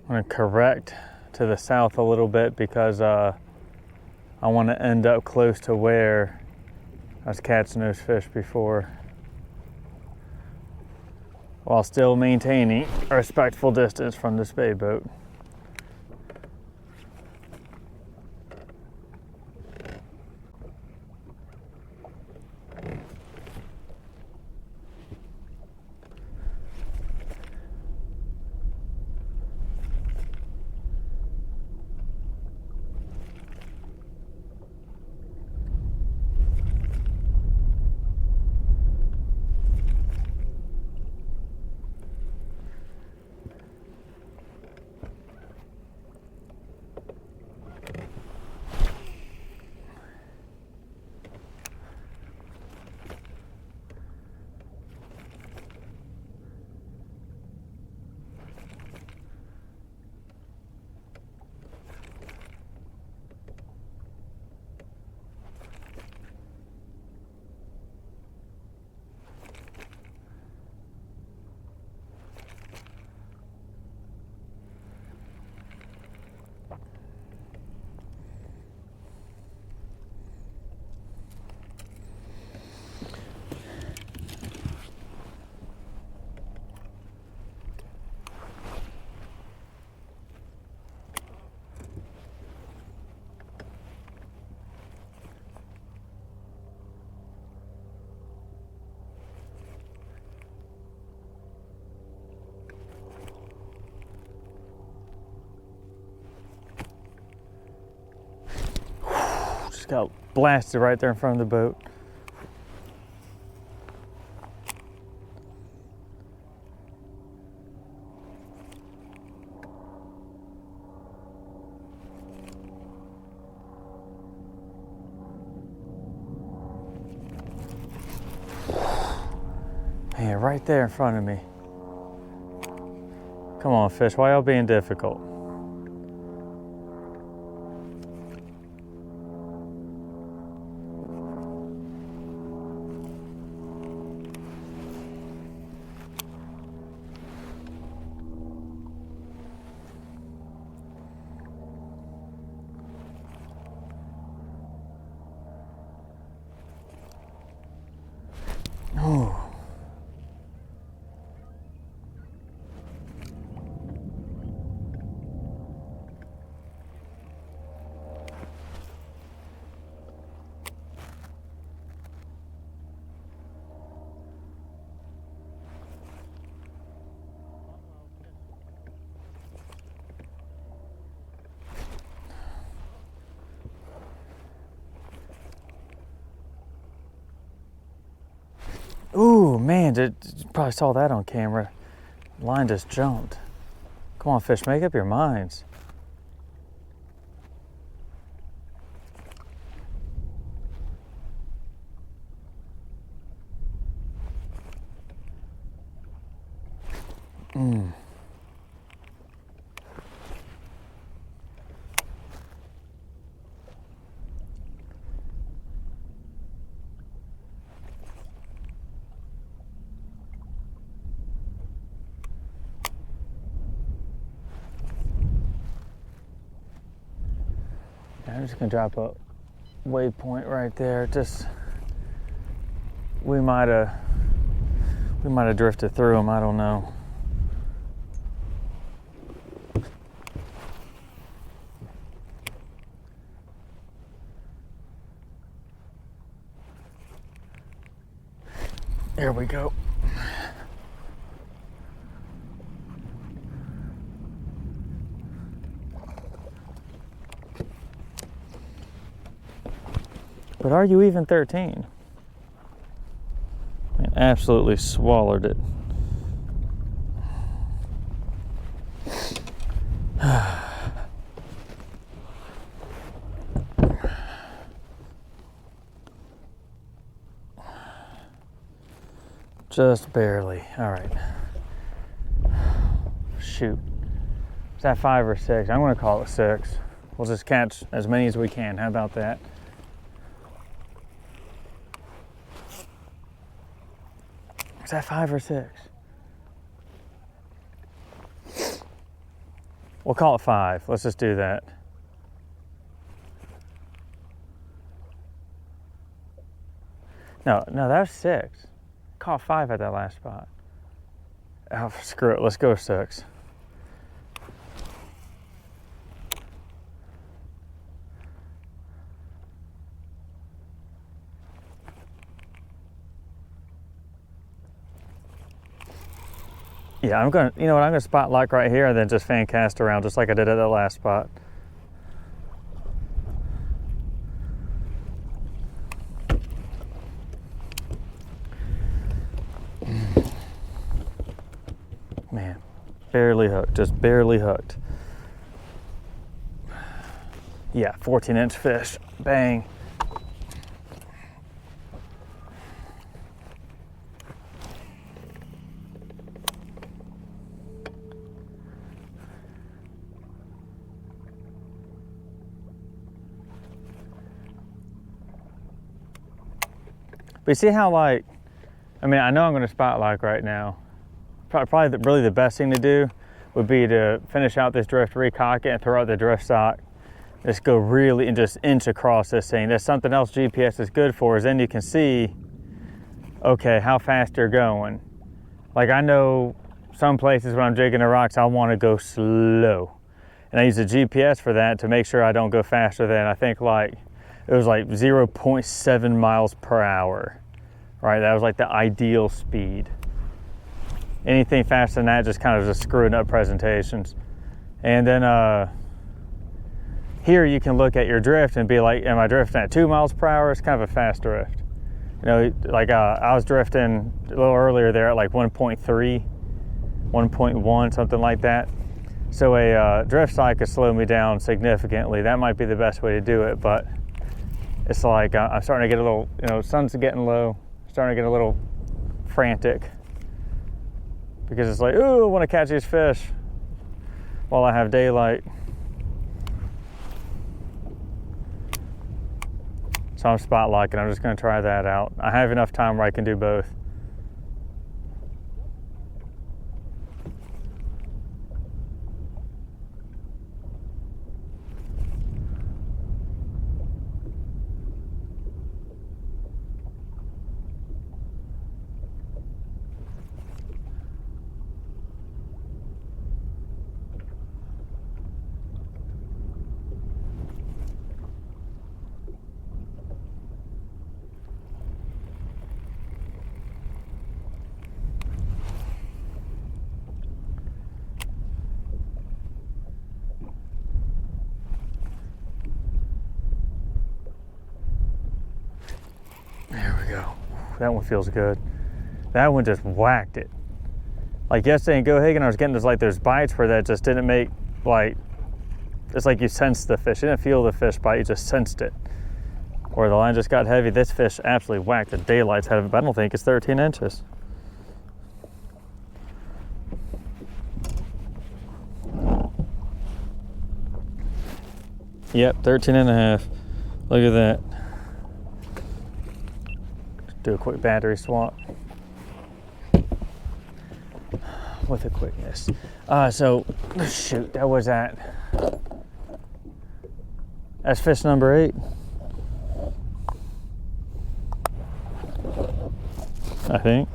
I'm going to correct to the south a little bit because I want to end up close to where I was catching those fish before, while still maintaining a respectful distance from the spade boat. Just got blasted right there in front of the boat. Man, right there in front of me. Come on, fish, why y'all being difficult? Oh. Ooh, man, you probably saw that on camera. Line just jumped. Come on, fish, make up your minds. I'm just gonna drop a waypoint right there. Just we might have drifted through them. I don't know. There we go. But are you even 13? I absolutely swallowed it. Just barely. All right. Shoot. Is that 5 or 6? I'm going to call it 6. We'll just catch as many as we can. How about that? Is that 5 or 6? We'll call it 5. Let's just do that. No, that was 6. Caught 5 at that last spot. Oh, screw it. Let's go 6. Yeah, I'm gonna, you know what, I'm gonna spot lock right here and then just fan cast around just like I did at that last spot. Man, barely hooked, just barely hooked. Yeah, 14-inch fish, bang. But you see how, like, I mean, I know I'm going to spot lock right now. Probably really the best thing to do would be to finish out this drift, recock it, and throw out the drift sock. Just go really and just inch across this thing. That's something else GPS is good for, is then you can see, okay, how fast you're going. Like, I know some places when I'm jigging the rocks, I want to go slow. And I use the GPS for that to make sure I don't go faster than, I think, like, it was like 0.7 miles per hour, right? That was like the ideal speed. Anything faster than that just kind of just screwing up presentations. And then here you can look at your drift and be like, am I drifting at 2 miles per hour? It's kind of a fast drift. You know, like I was drifting a little earlier there at like 1.3, 1.1, something like that. So a drift side could slow me down significantly. That might be the best way to do it, but it's like I'm starting to get a little, you know, sun's getting low, starting to get a little frantic because it's like, ooh, I want to catch these fish while I have daylight. So I'm spot locking. I'm just going to try that out. I have enough time where I can do both. That one feels good. That one just whacked it. Like yesterday in Go Hagen, I was getting those, like, those bites where that just didn't make, like, it's like you sensed the fish. You didn't feel the fish bite, you just sensed it. Or the line just got heavy. This fish absolutely whacked the daylights out of it, but I don't think it's 13 inches. Yep, 13 and a half. Look at that. Do a quick battery swap with a quickness. So, shoot, that was at, that's fish number 8. I think.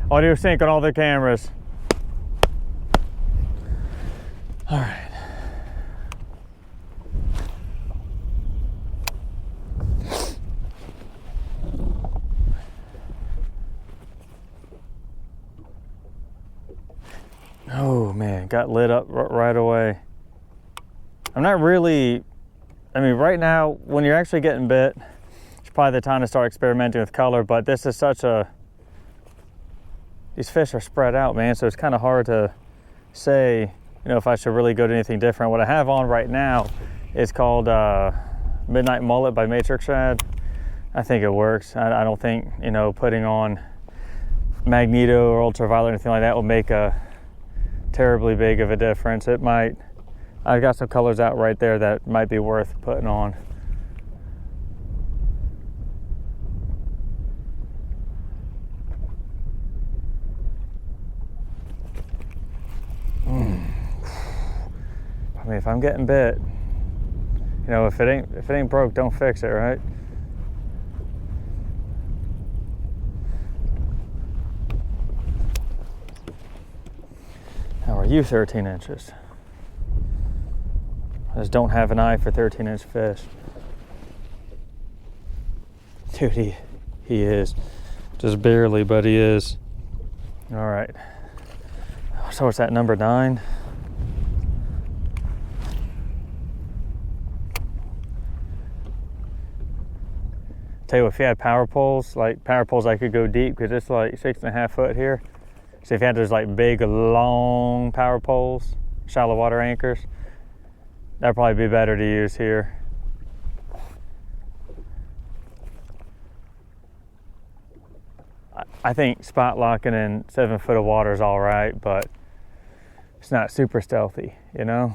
Audio sync on all the cameras. All right. Oh man, got lit up right away. I'm not really I mean, right now, when you're actually getting bit, it's probably the time to start experimenting with color, but this is these fish are spread out, man, so it's kind of hard to say, you know, if I should really go to anything different. What I have on right now is called Midnight Mullet by Matrix Shad. I think it works. I don't think, you know, putting on Magneto or Ultraviolet or anything like that will make a terribly big of a difference. It might. I've got some colors out right there that might be worth putting on. I mean, if I'm getting bit, you know, if it ain't broke, don't fix it, right? How are you 13 inches? I just don't have an eye for 13-inch fish. Dude, he is. Just barely, but he is. All right. So it's at number 9. Tell you what, if you had power poles, I could go deep because it's like 6.5 foot here. So if you had those like big, long power poles, shallow water anchors, that'd probably be better to use here. I think spot locking in 7 foot of water is all right, but it's not super stealthy, you know?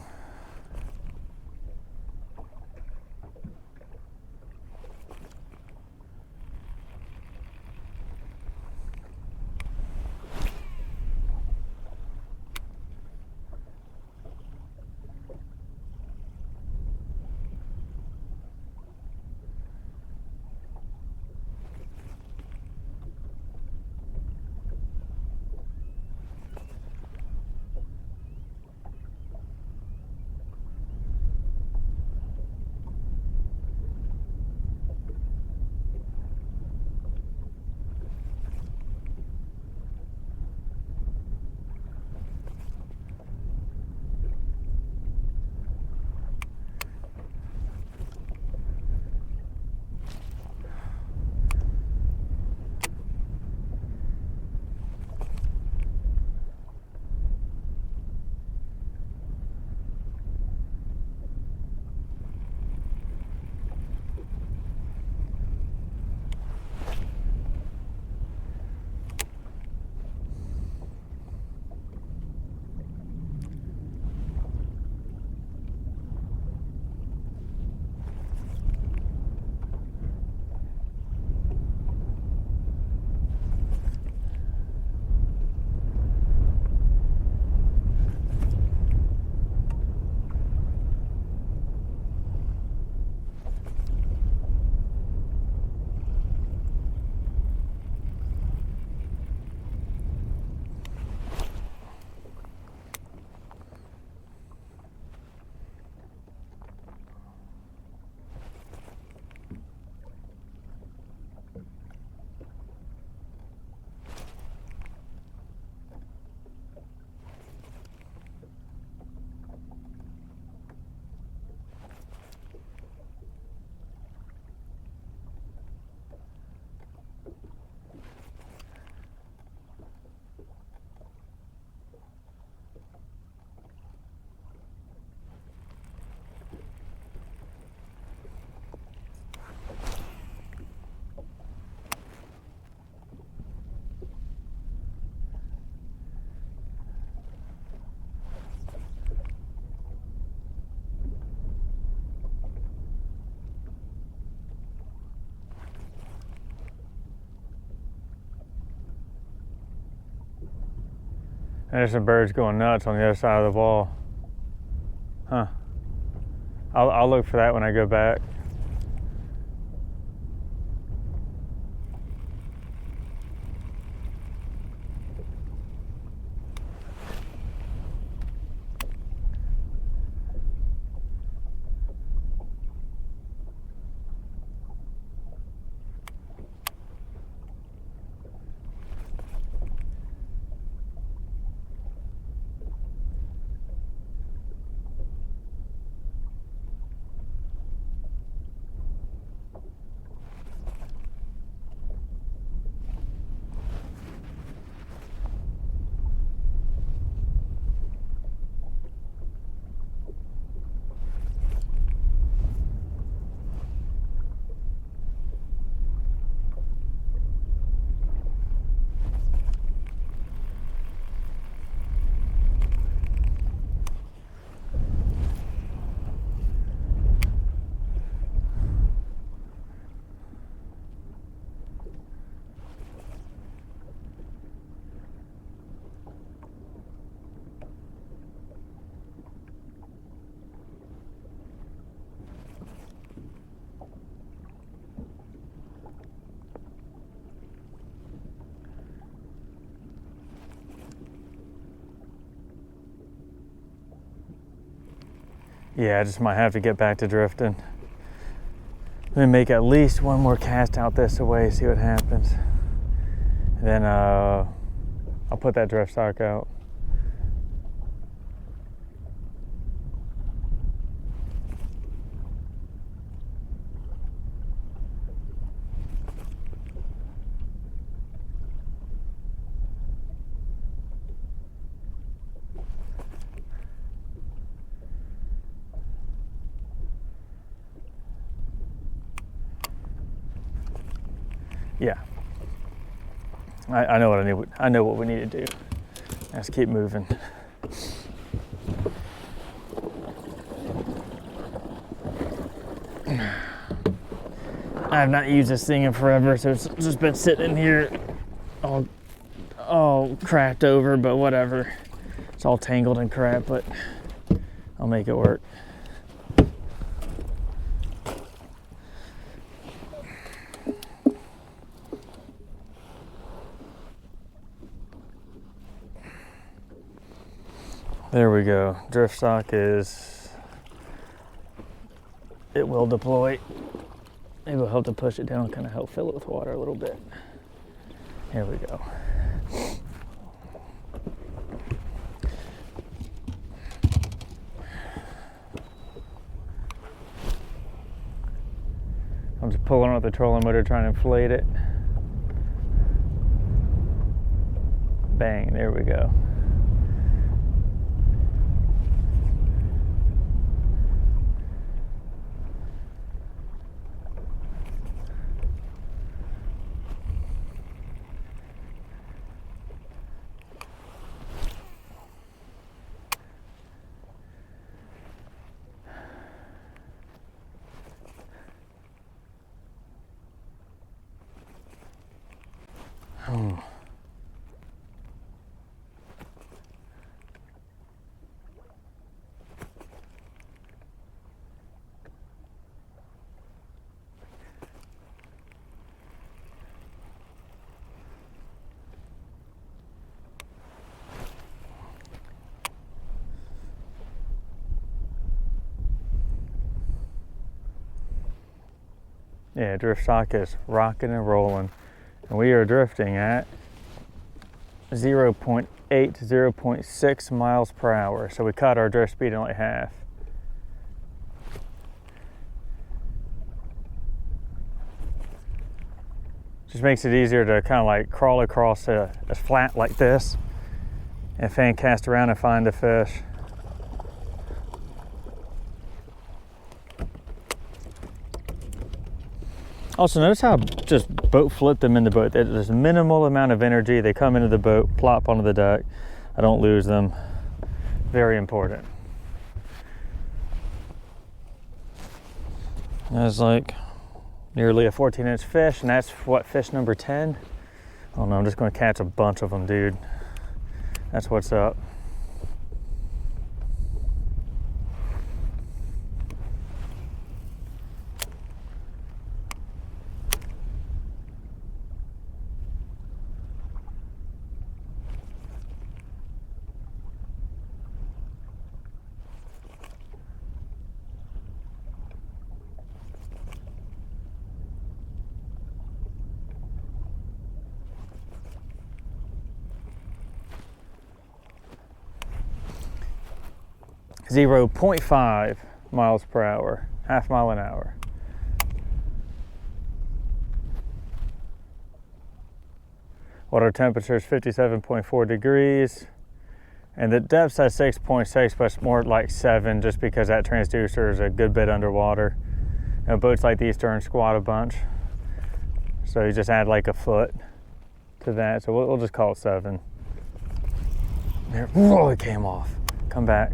There's some birds going nuts on the other side of the wall. Huh. I'll look for that when I go back. Yeah, I just might have to get back to drifting. Let me make at least one more cast out this way, see what happens. And then I'll put that drift stock out. Yeah, I know what I need. I know what we need to do. Let's keep moving. I have not used this thing in forever, so it's just been sitting in here all crapped over, but whatever. It's all tangled and crap, but I'll make it work. There we go. Drift stock is, it will deploy. It will help to push it down, kind of help fill it with water a little bit. Here we go. I'm just pulling on the trolling motor, trying to inflate it. Bang, there we go. Yeah, drift stock is rocking and rolling. And we are drifting at 0.8 to 0.6 miles per hour. So we cut our drift speed in like half. Just makes it easier to kind of like crawl across a flat like this and fan cast around and find a fish. Also, notice how I just boat flip them in the boat. There's a minimal amount of energy. They come into the boat, plop onto the deck. I don't lose them. Very important. That's like nearly a 14-inch fish, and that's what, fish number 10? Oh no, I'm just gonna catch a bunch of them, dude. That's what's up. Zero 0.5 miles per hour, half mile an hour. Water temperature is 57.4 degrees. And the depth says 6.6, but it's more like 7 just because that transducer is a good bit underwater. You know, boats like these turn squat a bunch. So you just add like a foot to that. So we'll just call it 7. There, whoa, it came off. Come back.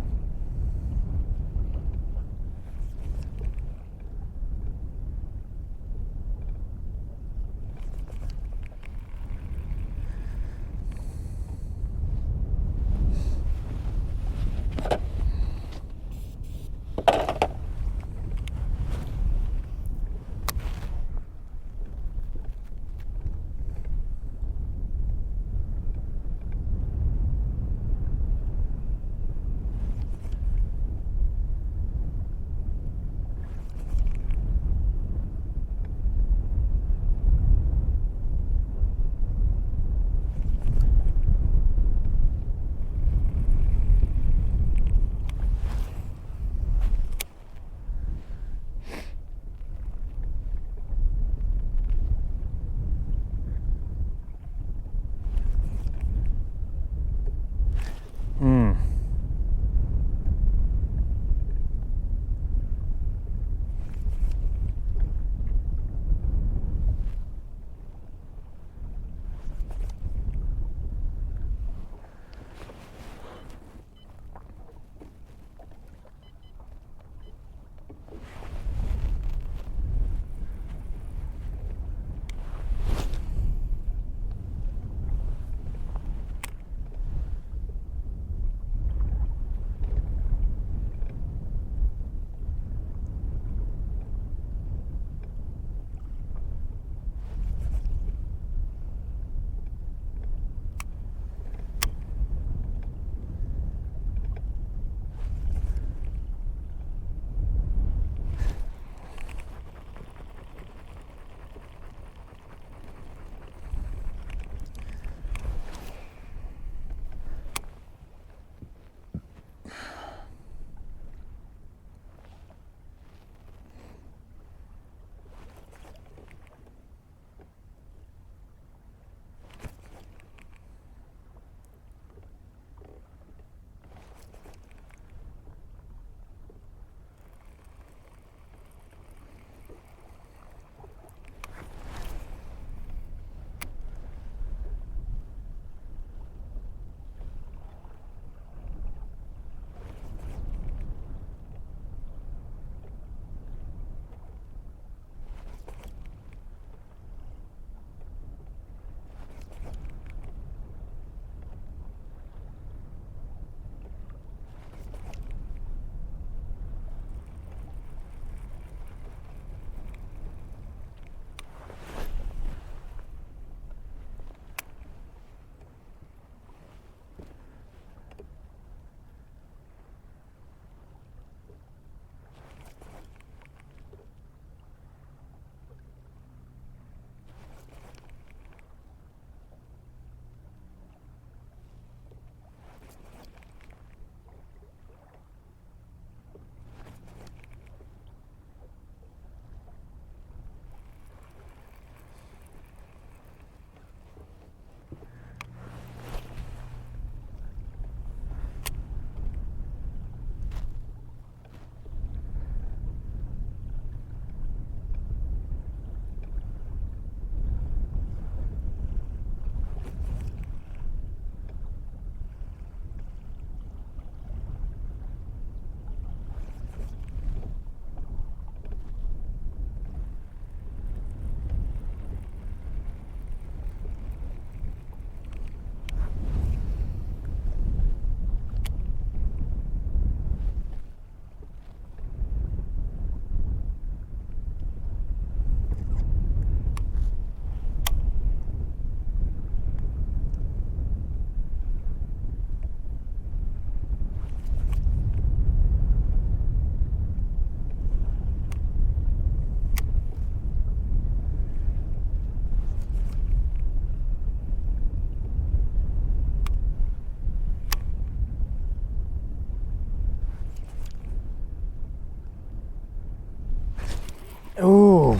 Ooh,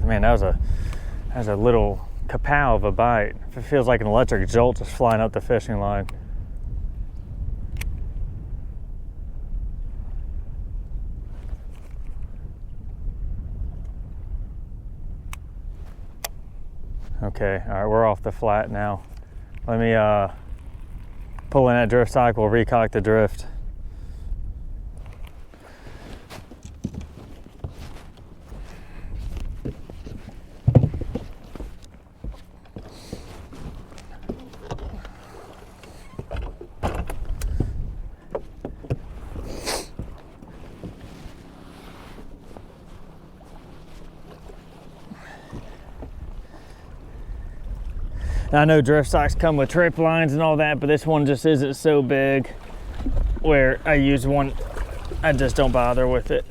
man, that was a little kapow of a bite. It feels like an electric jolt just flying up the fishing line. Okay, all right, we're off the flat now. Let me pull in that drift cycle, recock the drift. I know drift socks come with trip lines and all that, but this one just isn't so big where I use one, I just don't bother with it.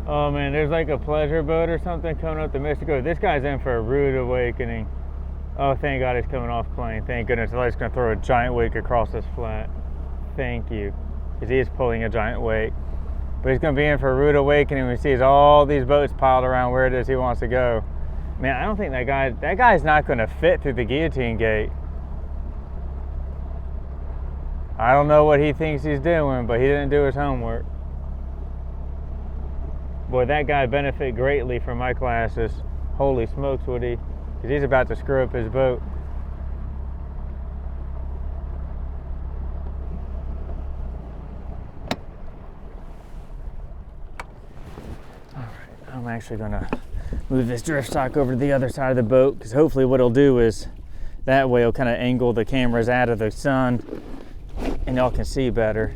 Oh man, there's like a pleasure boat or something coming up the Mystico. This guy's in for a rude awakening. Oh, thank God he's coming off clean. Thank goodness. I'm just going to throw a giant wake across this flat. Thank you. Because he is pulling a giant wake. But he's going to be in for a rude awakening when he sees all these boats piled around where it is he wants to go. Man, I don't think that guy's not going to fit through the guillotine gate. I don't know what he thinks he's doing, but he didn't do his homework. Boy, that guy benefit greatly from my classes. Holy smokes, would he? Because he's about to screw up his boat. All right, I'm actually gonna move this drift stock over to the other side of the boat, because hopefully what it'll do is that way it'll kind of angle the cameras out of the sun and y'all can see better.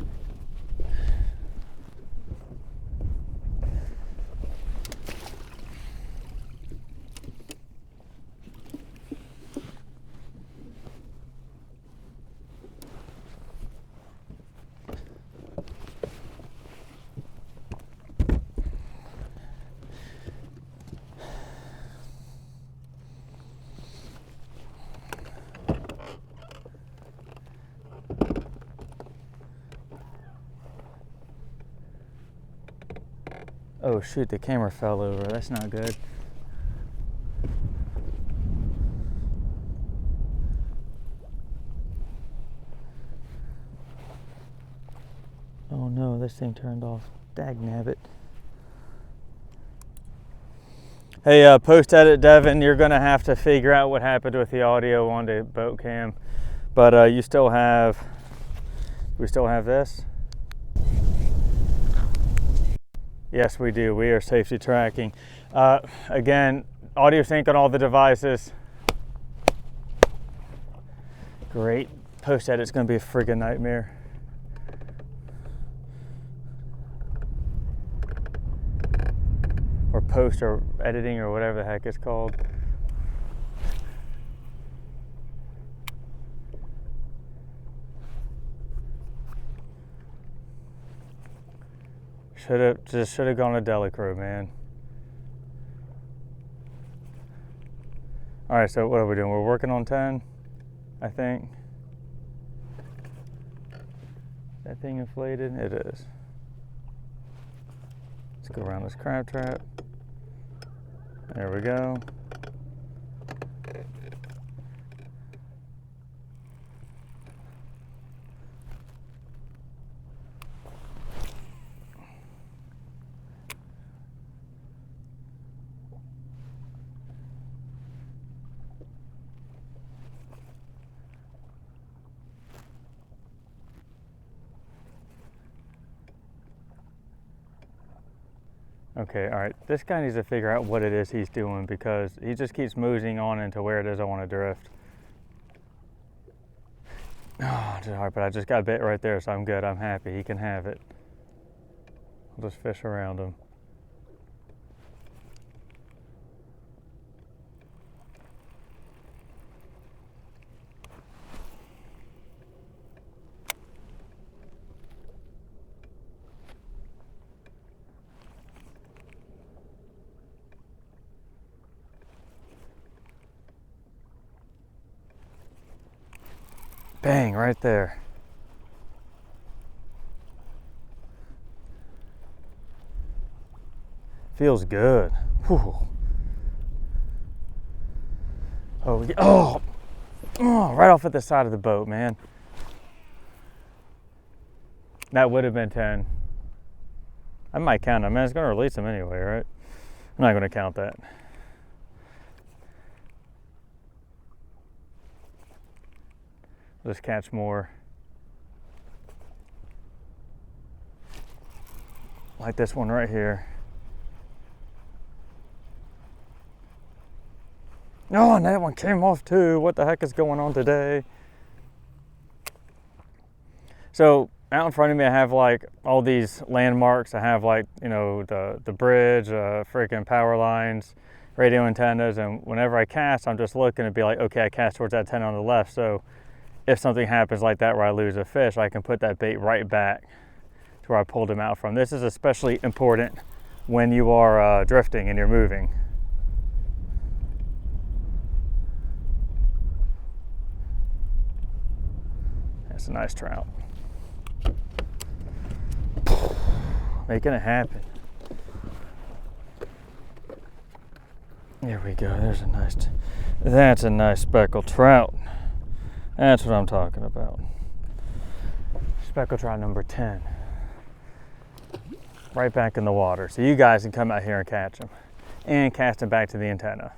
Oh shoot, the camera fell over. That's not good. Oh no, this thing turned off. Dagnabbit. Hey, post-edit Devin, you're gonna have to figure out what happened with the audio on the boat cam. But we still have this. Yes, we do. We are safety tracking. Again, audio sync on all the devices. Great. Post edit's gonna be a friggin' nightmare. Or post or editing or whatever the heck it's called. Should have gone to Delicro, man. All right, so what are we doing? We're working on 10, I think. That thing inflated? It is. Let's go around this crab trap. There we go. Okay, all right, this guy needs to figure out what it is he's doing because he just keeps moving on into where it is I want to drift. Oh, just hard, but I just got bit right there, so I'm good. I'm happy. He can have it. I'll just fish around him. Bang, right there. Feels good. Whew. Oh, right off at the side of the boat, man. That would have been 10. I might count him. Man, it's going to release him anyway, right? I'm not going to count that. Let's catch more. Like this one right here. Oh, and that one came off too. What the heck is going on today? So out in front of me, I have like all these landmarks. I have like, you know, the bridge, freaking power lines, radio antennas. And whenever I cast, I'm just looking to be like, okay, I cast towards that 10 on the left. So if something happens like that where I lose a fish, I can put that bait right back to where I pulled him out from. This is especially important when you are drifting and you're moving. That's a nice trout. Making it happen. There we go. That's a nice speckled trout. That's what I'm talking about. Speckled trout number 10. Right back in the water. So you guys can come out here and catch them. And cast them back to the antenna.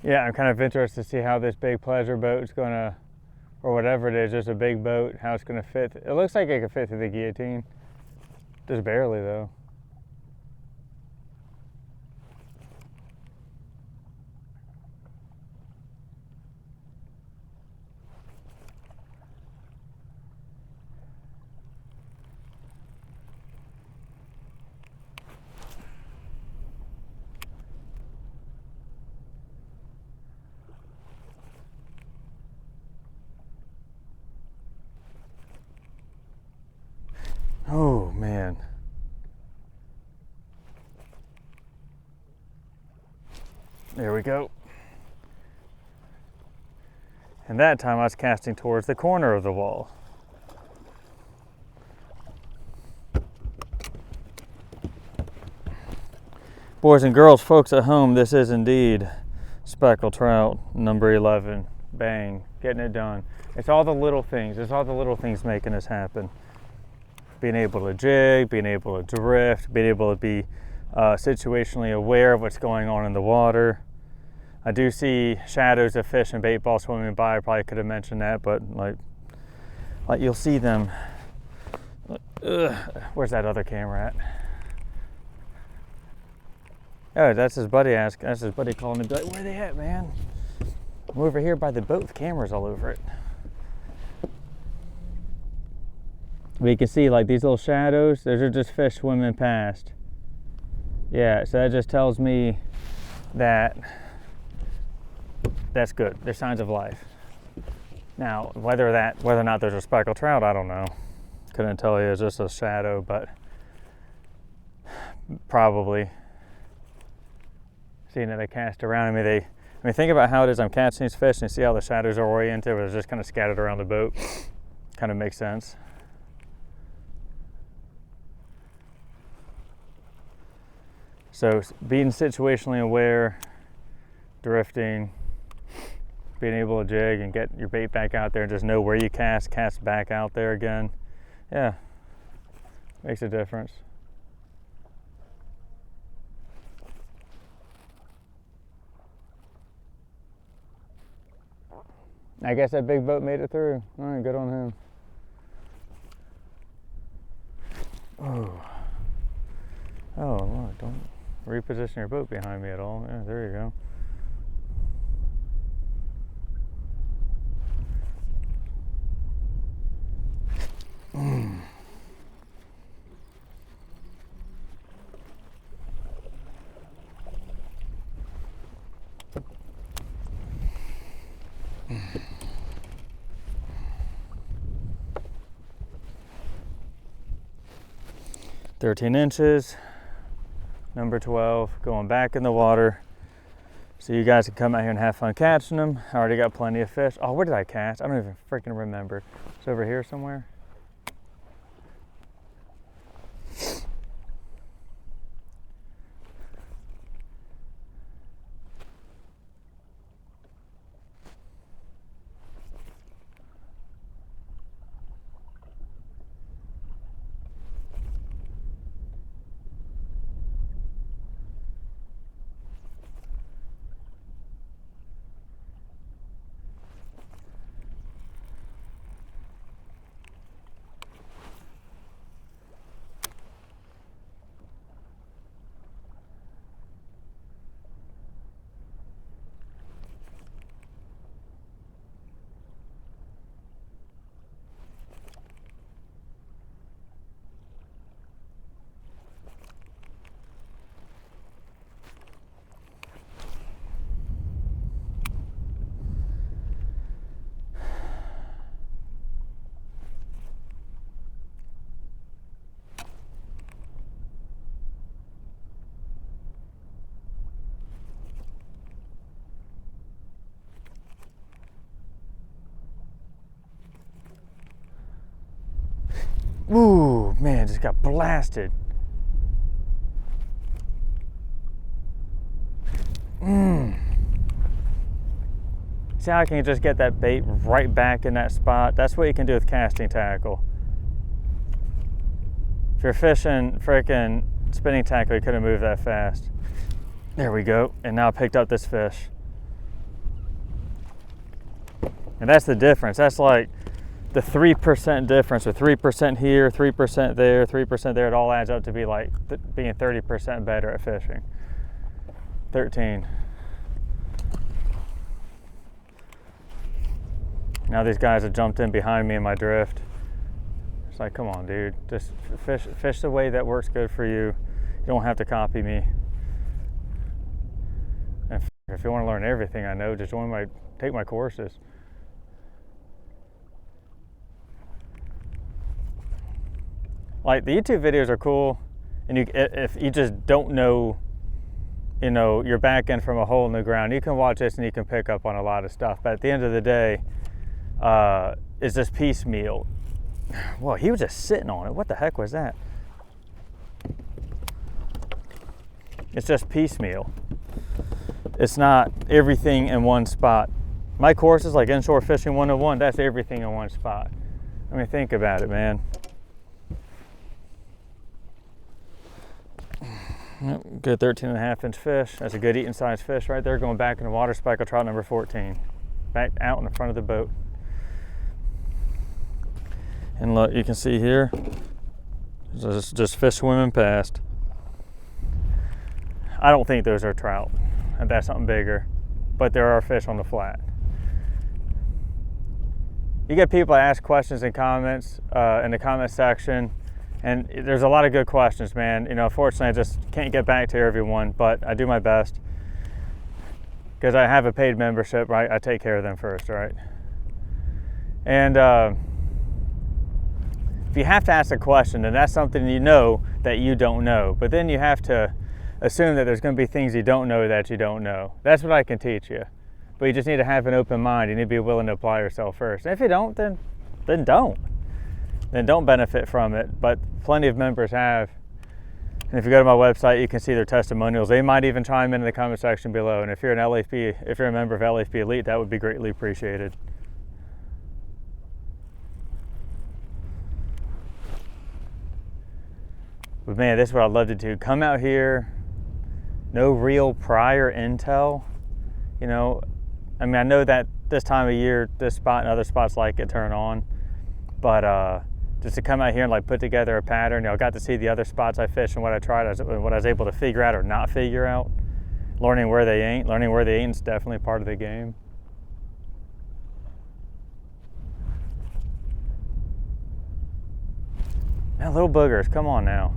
Yeah, I'm kind of interested to see how this big pleasure boat's gonna, or whatever it is, just a big boat, how it's gonna fit. It looks like it could fit through the guillotine. Just barely though. Oh man. There we go. And that time I was casting towards the corner of the wall. Boys and girls, folks at home, this is indeed Speckled Trout number 11. Bang, getting it done. It's all the little things. It's all the little things making this happen. Being able to jig, being able to drift, being able to be situationally aware of what's going on in the water. I do see shadows of fish and bait balls swimming by. I probably could have mentioned that, but like you'll see them. Where's that other camera at? Oh, that's his buddy. That's his buddy calling to be like, "Where they at, man? I'm over here by the boat with cameras all over it." But you can see like these little shadows. Those are just fish swimming past. Yeah, so that just tells me that that's good. There's signs of life. Now, whether or not there's a speckled trout, I don't know. Couldn't tell you. It's just a shadow, but probably. Seeing that they cast around me, think about how it is I'm catching these fish and see how the shadows are oriented, where they're just kind of scattered around the boat. Kind of makes sense. So being situationally aware, drifting, being able to jig and get your bait back out there and just know where you cast back out there again. Yeah, makes a difference. I guess that big boat made it through. All right, good on him. Oh, look, don't reposition your boat behind me at all. Yeah, there you go. "13 inches, number 12, going back in the water so you guys can come out here and have fun catching them. I already got plenty of fish. Oh, where did I cast? I don't even freaking remember. It's over here somewhere. Ooh, man, just got blasted. See how I can just get that bait right back in that spot? That's what you can do with casting tackle. If you're fishing freaking spinning tackle, you couldn't move that fast. There we go. And now I picked up this fish. And that's the difference. That's like the 3% difference, or 3% here, 3% there, 3% there. It all adds up to be like being 30% better at fishing. 13. Now these guys have jumped in behind me in my drift. It's like, come on, dude. Just fish the way that works good for you. You don't have to copy me. And if you want to learn everything I know, just take my courses. Like, the YouTube videos are cool, and if you just don't know, your back end from a hole in the ground, you can watch this and you can pick up on a lot of stuff. But at the end of the day, it's just piecemeal. Whoa, he was just sitting on it. What the heck was that? It's just piecemeal. It's not everything in one spot. My course is like Inshore Fishing 101. That's everything in one spot. I mean, think about it, man. Yep, good 13.5-inch fish. That's a good eating size fish right there, going back in the water. Speckled trout number 14. Back out in the front of the boat. And look, you can see here, just fish swimming past. I don't think those are trout. That's something bigger. But there are fish on the flat. You get people that ask questions in comments, in the comment section. And there's a lot of good questions, man. Unfortunately, I just can't get back to everyone, but I do my best. Because I have a paid membership, right? I take care of them first, right? And if you have to ask a question, then that's something that you don't know. But then you have to assume that there's going to be things you don't know that you don't know. That's what I can teach you. But you just need to have an open mind. You need to be willing to apply yourself first. And if you don't, then don't. Then don't benefit from it. But plenty of members have. And if you go to my website, you can see their testimonials. They might even chime in the comment section below. And if you're a member of LAFB Elite, that would be greatly appreciated. But man, this is what I'd love to do. Come out here, no real prior intel. I know that this time of year, this spot and other spots like it turn on. But just to come out here and like put together a pattern. I got to see the other spots I fished and what I tried, what I was able to figure out or not figure out. Learning where they ain't. Learning where they ain't is definitely part of the game. Now, little boogers, come on now.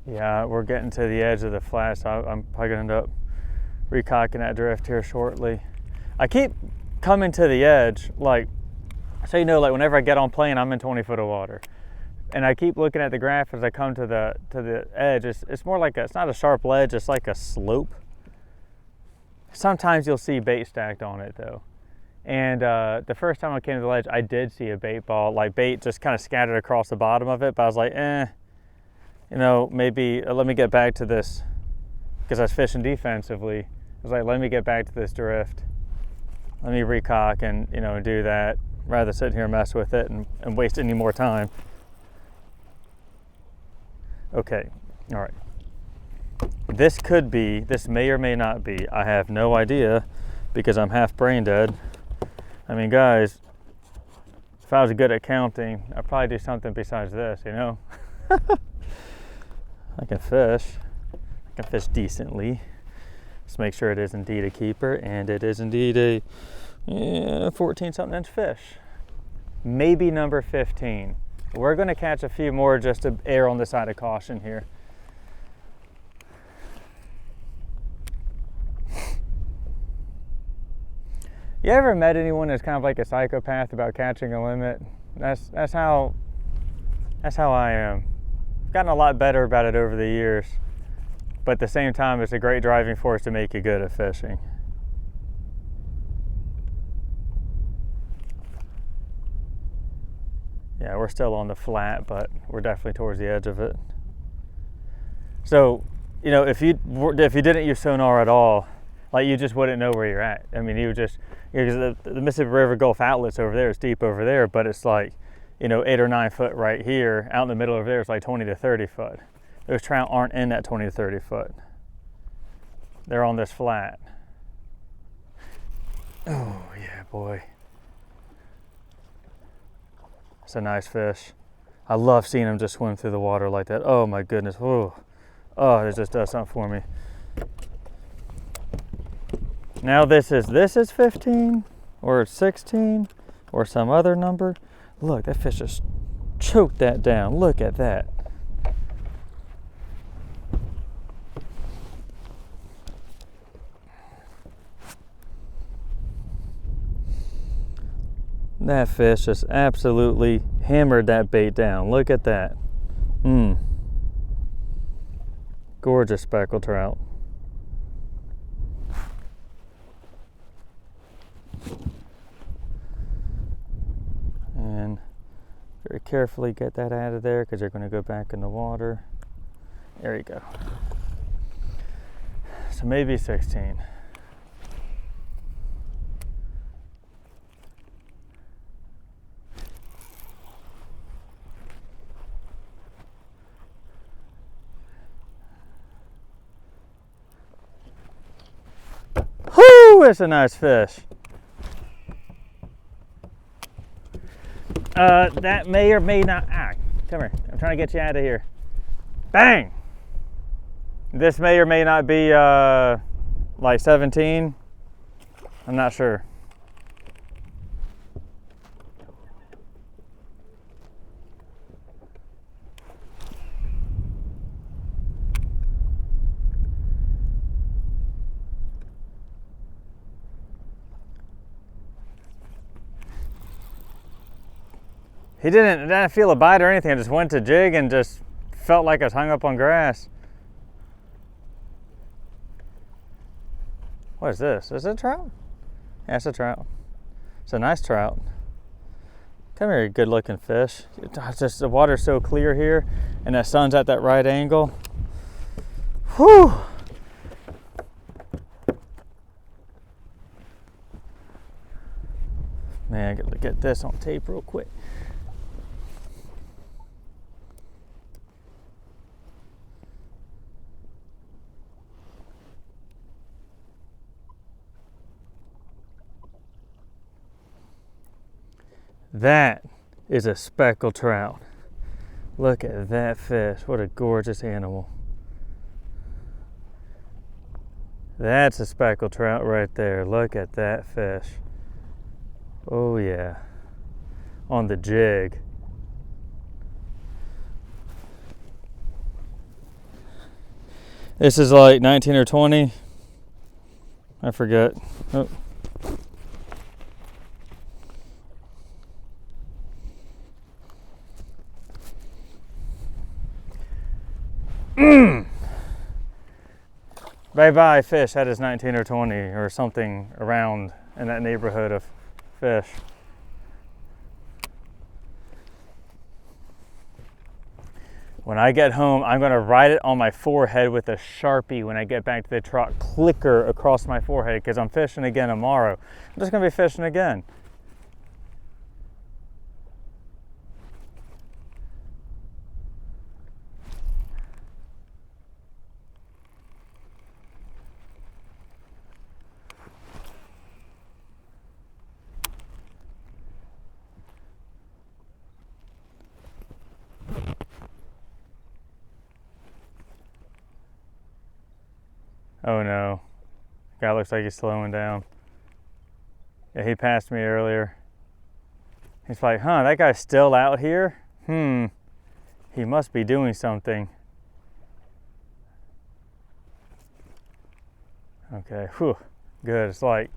Yeah, we're getting to the edge of the flat, so I'm probably gonna end up recocking that drift here shortly. I keep coming to the edge, like, so like whenever I get on plane, I'm in 20 foot of water. And I keep looking at the graph as I come to the edge. It's more like it's not a sharp ledge, it's like a slope. Sometimes you'll see bait stacked on it though. And the first time I came to the ledge, I did see a bait ball, like bait just kind of scattered across the bottom of it, but I was like, maybe let me get back to this, because I was fishing defensively. I was like, let me get back to this drift. Let me recock and, do that, rather than sit here and mess with it and waste any more time. Okay, all right. This may or may not be. I have no idea, because I'm half brain dead. I mean, guys, if I was good at counting, I'd probably do something besides this, I can fish. I can fish decently. Let's make sure it is indeed a keeper, and it is indeed a 14 something inch fish. Maybe number 15. We're gonna catch a few more just to err on the side of caution here. You ever met anyone that's kind of like a psychopath about catching a limit? That's how I am. I've gotten a lot better about it over the years, but at the same time, it's a great driving force to make you good at fishing. Yeah, we're still on the flat, but we're definitely towards the edge of it. So, you know, if you didn't use sonar at all, like, you just wouldn't know where you're at. I mean, you would just, because the Mississippi River Gulf outlet's over there, it's deep over there, but it's like, you know, 8 or 9 foot right here. Out in the middle over there, it's like 20 to 30 foot. Those trout aren't in that 20 to 30 foot. They're on this flat. Oh, yeah, boy. It's a nice fish. I love seeing them just swim through the water like that. Oh my goodness. Oh, it just does something for me. Now this is 15 or 16 or some other number. Look, that fish just choked that down. Look at that. That fish just absolutely hammered that bait down. Look at that. Gorgeous speckled trout. And very carefully get that out of there because they're going to go back in the water. There you go. So maybe 16. Whoo! It's a nice fish. That may or may not. Come here. I'm trying to get you out of here. Bang! This may or may not be like 17. I'm not sure. He didn't feel a bite or anything. I just went to jig and just felt like I was hung up on grass. What is this? Is it a trout? Yeah, it's a trout. It's a nice trout. Come here, you good looking fish. It's just the water's so clear here and the sun's at that right angle. Whew! Man, I gotta get this on tape real quick. That is a speckled trout. Look at that fish. What a gorgeous animal. That's a speckled trout right there. Look at that fish. Oh yeah. On the jig. This is like 19 or 20. I forget. Oh. Bye-bye fish, that is 19 or 20 or something around in that neighborhood of fish. When I get home, I'm gonna write it on my forehead with a Sharpie when I get back to the truck, clicker across my forehead, because I'm fishing again tomorrow. I'm just gonna be fishing again. Oh no, Guy looks like he's slowing down. Yeah, he passed me earlier. He's like, huh, that guy's still out here? He must be doing something. Okay, whew, good. It's like,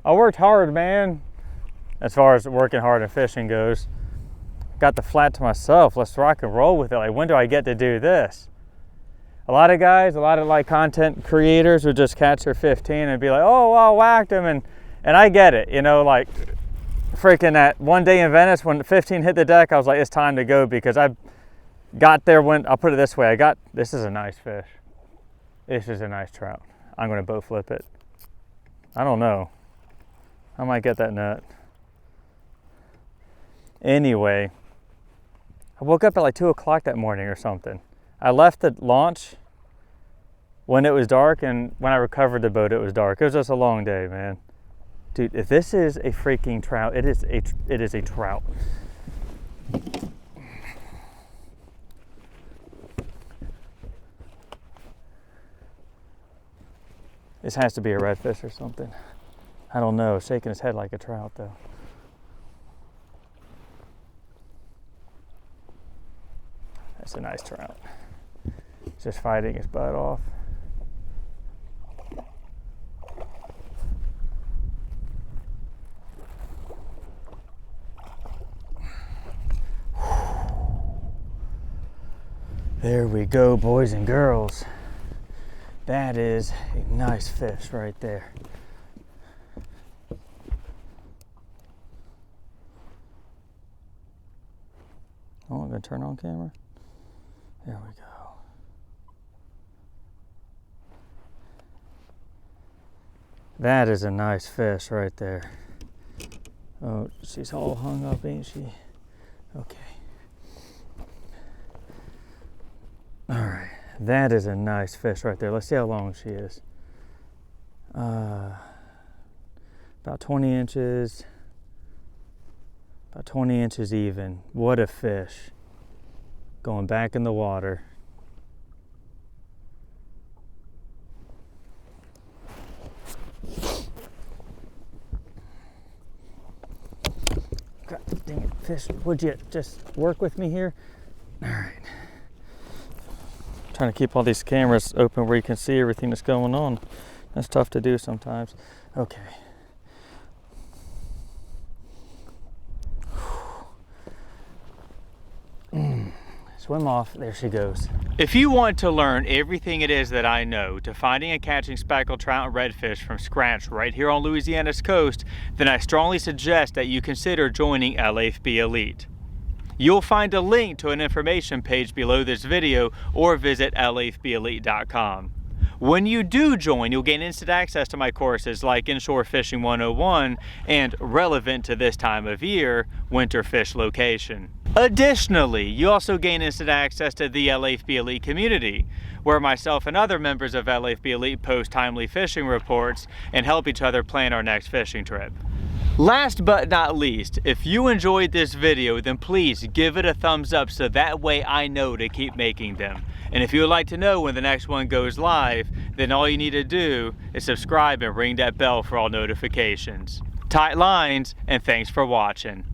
I worked hard, man. As far as working hard and fishing goes. Got the flat to myself. Let's rock and roll with it. Like, when do I get to do this? A lot of guys, a lot of like content creators would just catch their 15 and be like, oh, well, I whacked him. And I get it, you know, like freaking that one day in Venice when 15 hit the deck, I was like, it's time to go, because I got there when, I'll put it this way, this is a nice fish. This is a nice trout. I'm gonna boat flip it. I don't know. I might get that nut. Anyway, I woke up at like 2 o'clock that morning or something. I left the launch when it was dark, and when I recovered the boat, it was dark. It was just a long day, man. Dude, if this is a freaking trout, it is a trout. This has to be a redfish or something. I don't know, shaking his head like a trout though. That's a nice trout. Just fighting his butt off. There we go, boys and girls. That is a nice fish right there. Oh, I'm gonna turn on camera. There we go. That is a nice fish right there. Oh, she's all hung up, ain't she? Okay. All right, that is a nice fish right there. Let's see how long she is. About 20 inches. About 20 inches even. What a fish. Going back in the water. God dang it, fish. Would you just work with me here? All right. Trying to keep all these cameras open where you can see everything that's going on. That's tough to do sometimes. Okay. Swim off. There she goes. If you want to learn everything it is that I know to finding and catching speckled trout and redfish from scratch right here on Louisiana's coast, then I strongly suggest that you consider joining LAFB Elite. You'll find a link to an information page below this video, or visit LAFBElite.com. When you do join, you'll gain instant access to my courses like Inshore Fishing 101 and, relevant to this time of year, Winter Fish Location. Additionally, you also gain instant access to the LAFB Elite community, where myself and other members of LAFB Elite post timely fishing reports and help each other plan our next fishing trip. Last but not least, if you enjoyed this video, then please give it a thumbs up so that way I know to keep making them. And if you would like to know when the next one goes live, then all you need to do is subscribe and ring that bell for all notifications. Tight lines, and thanks for watching.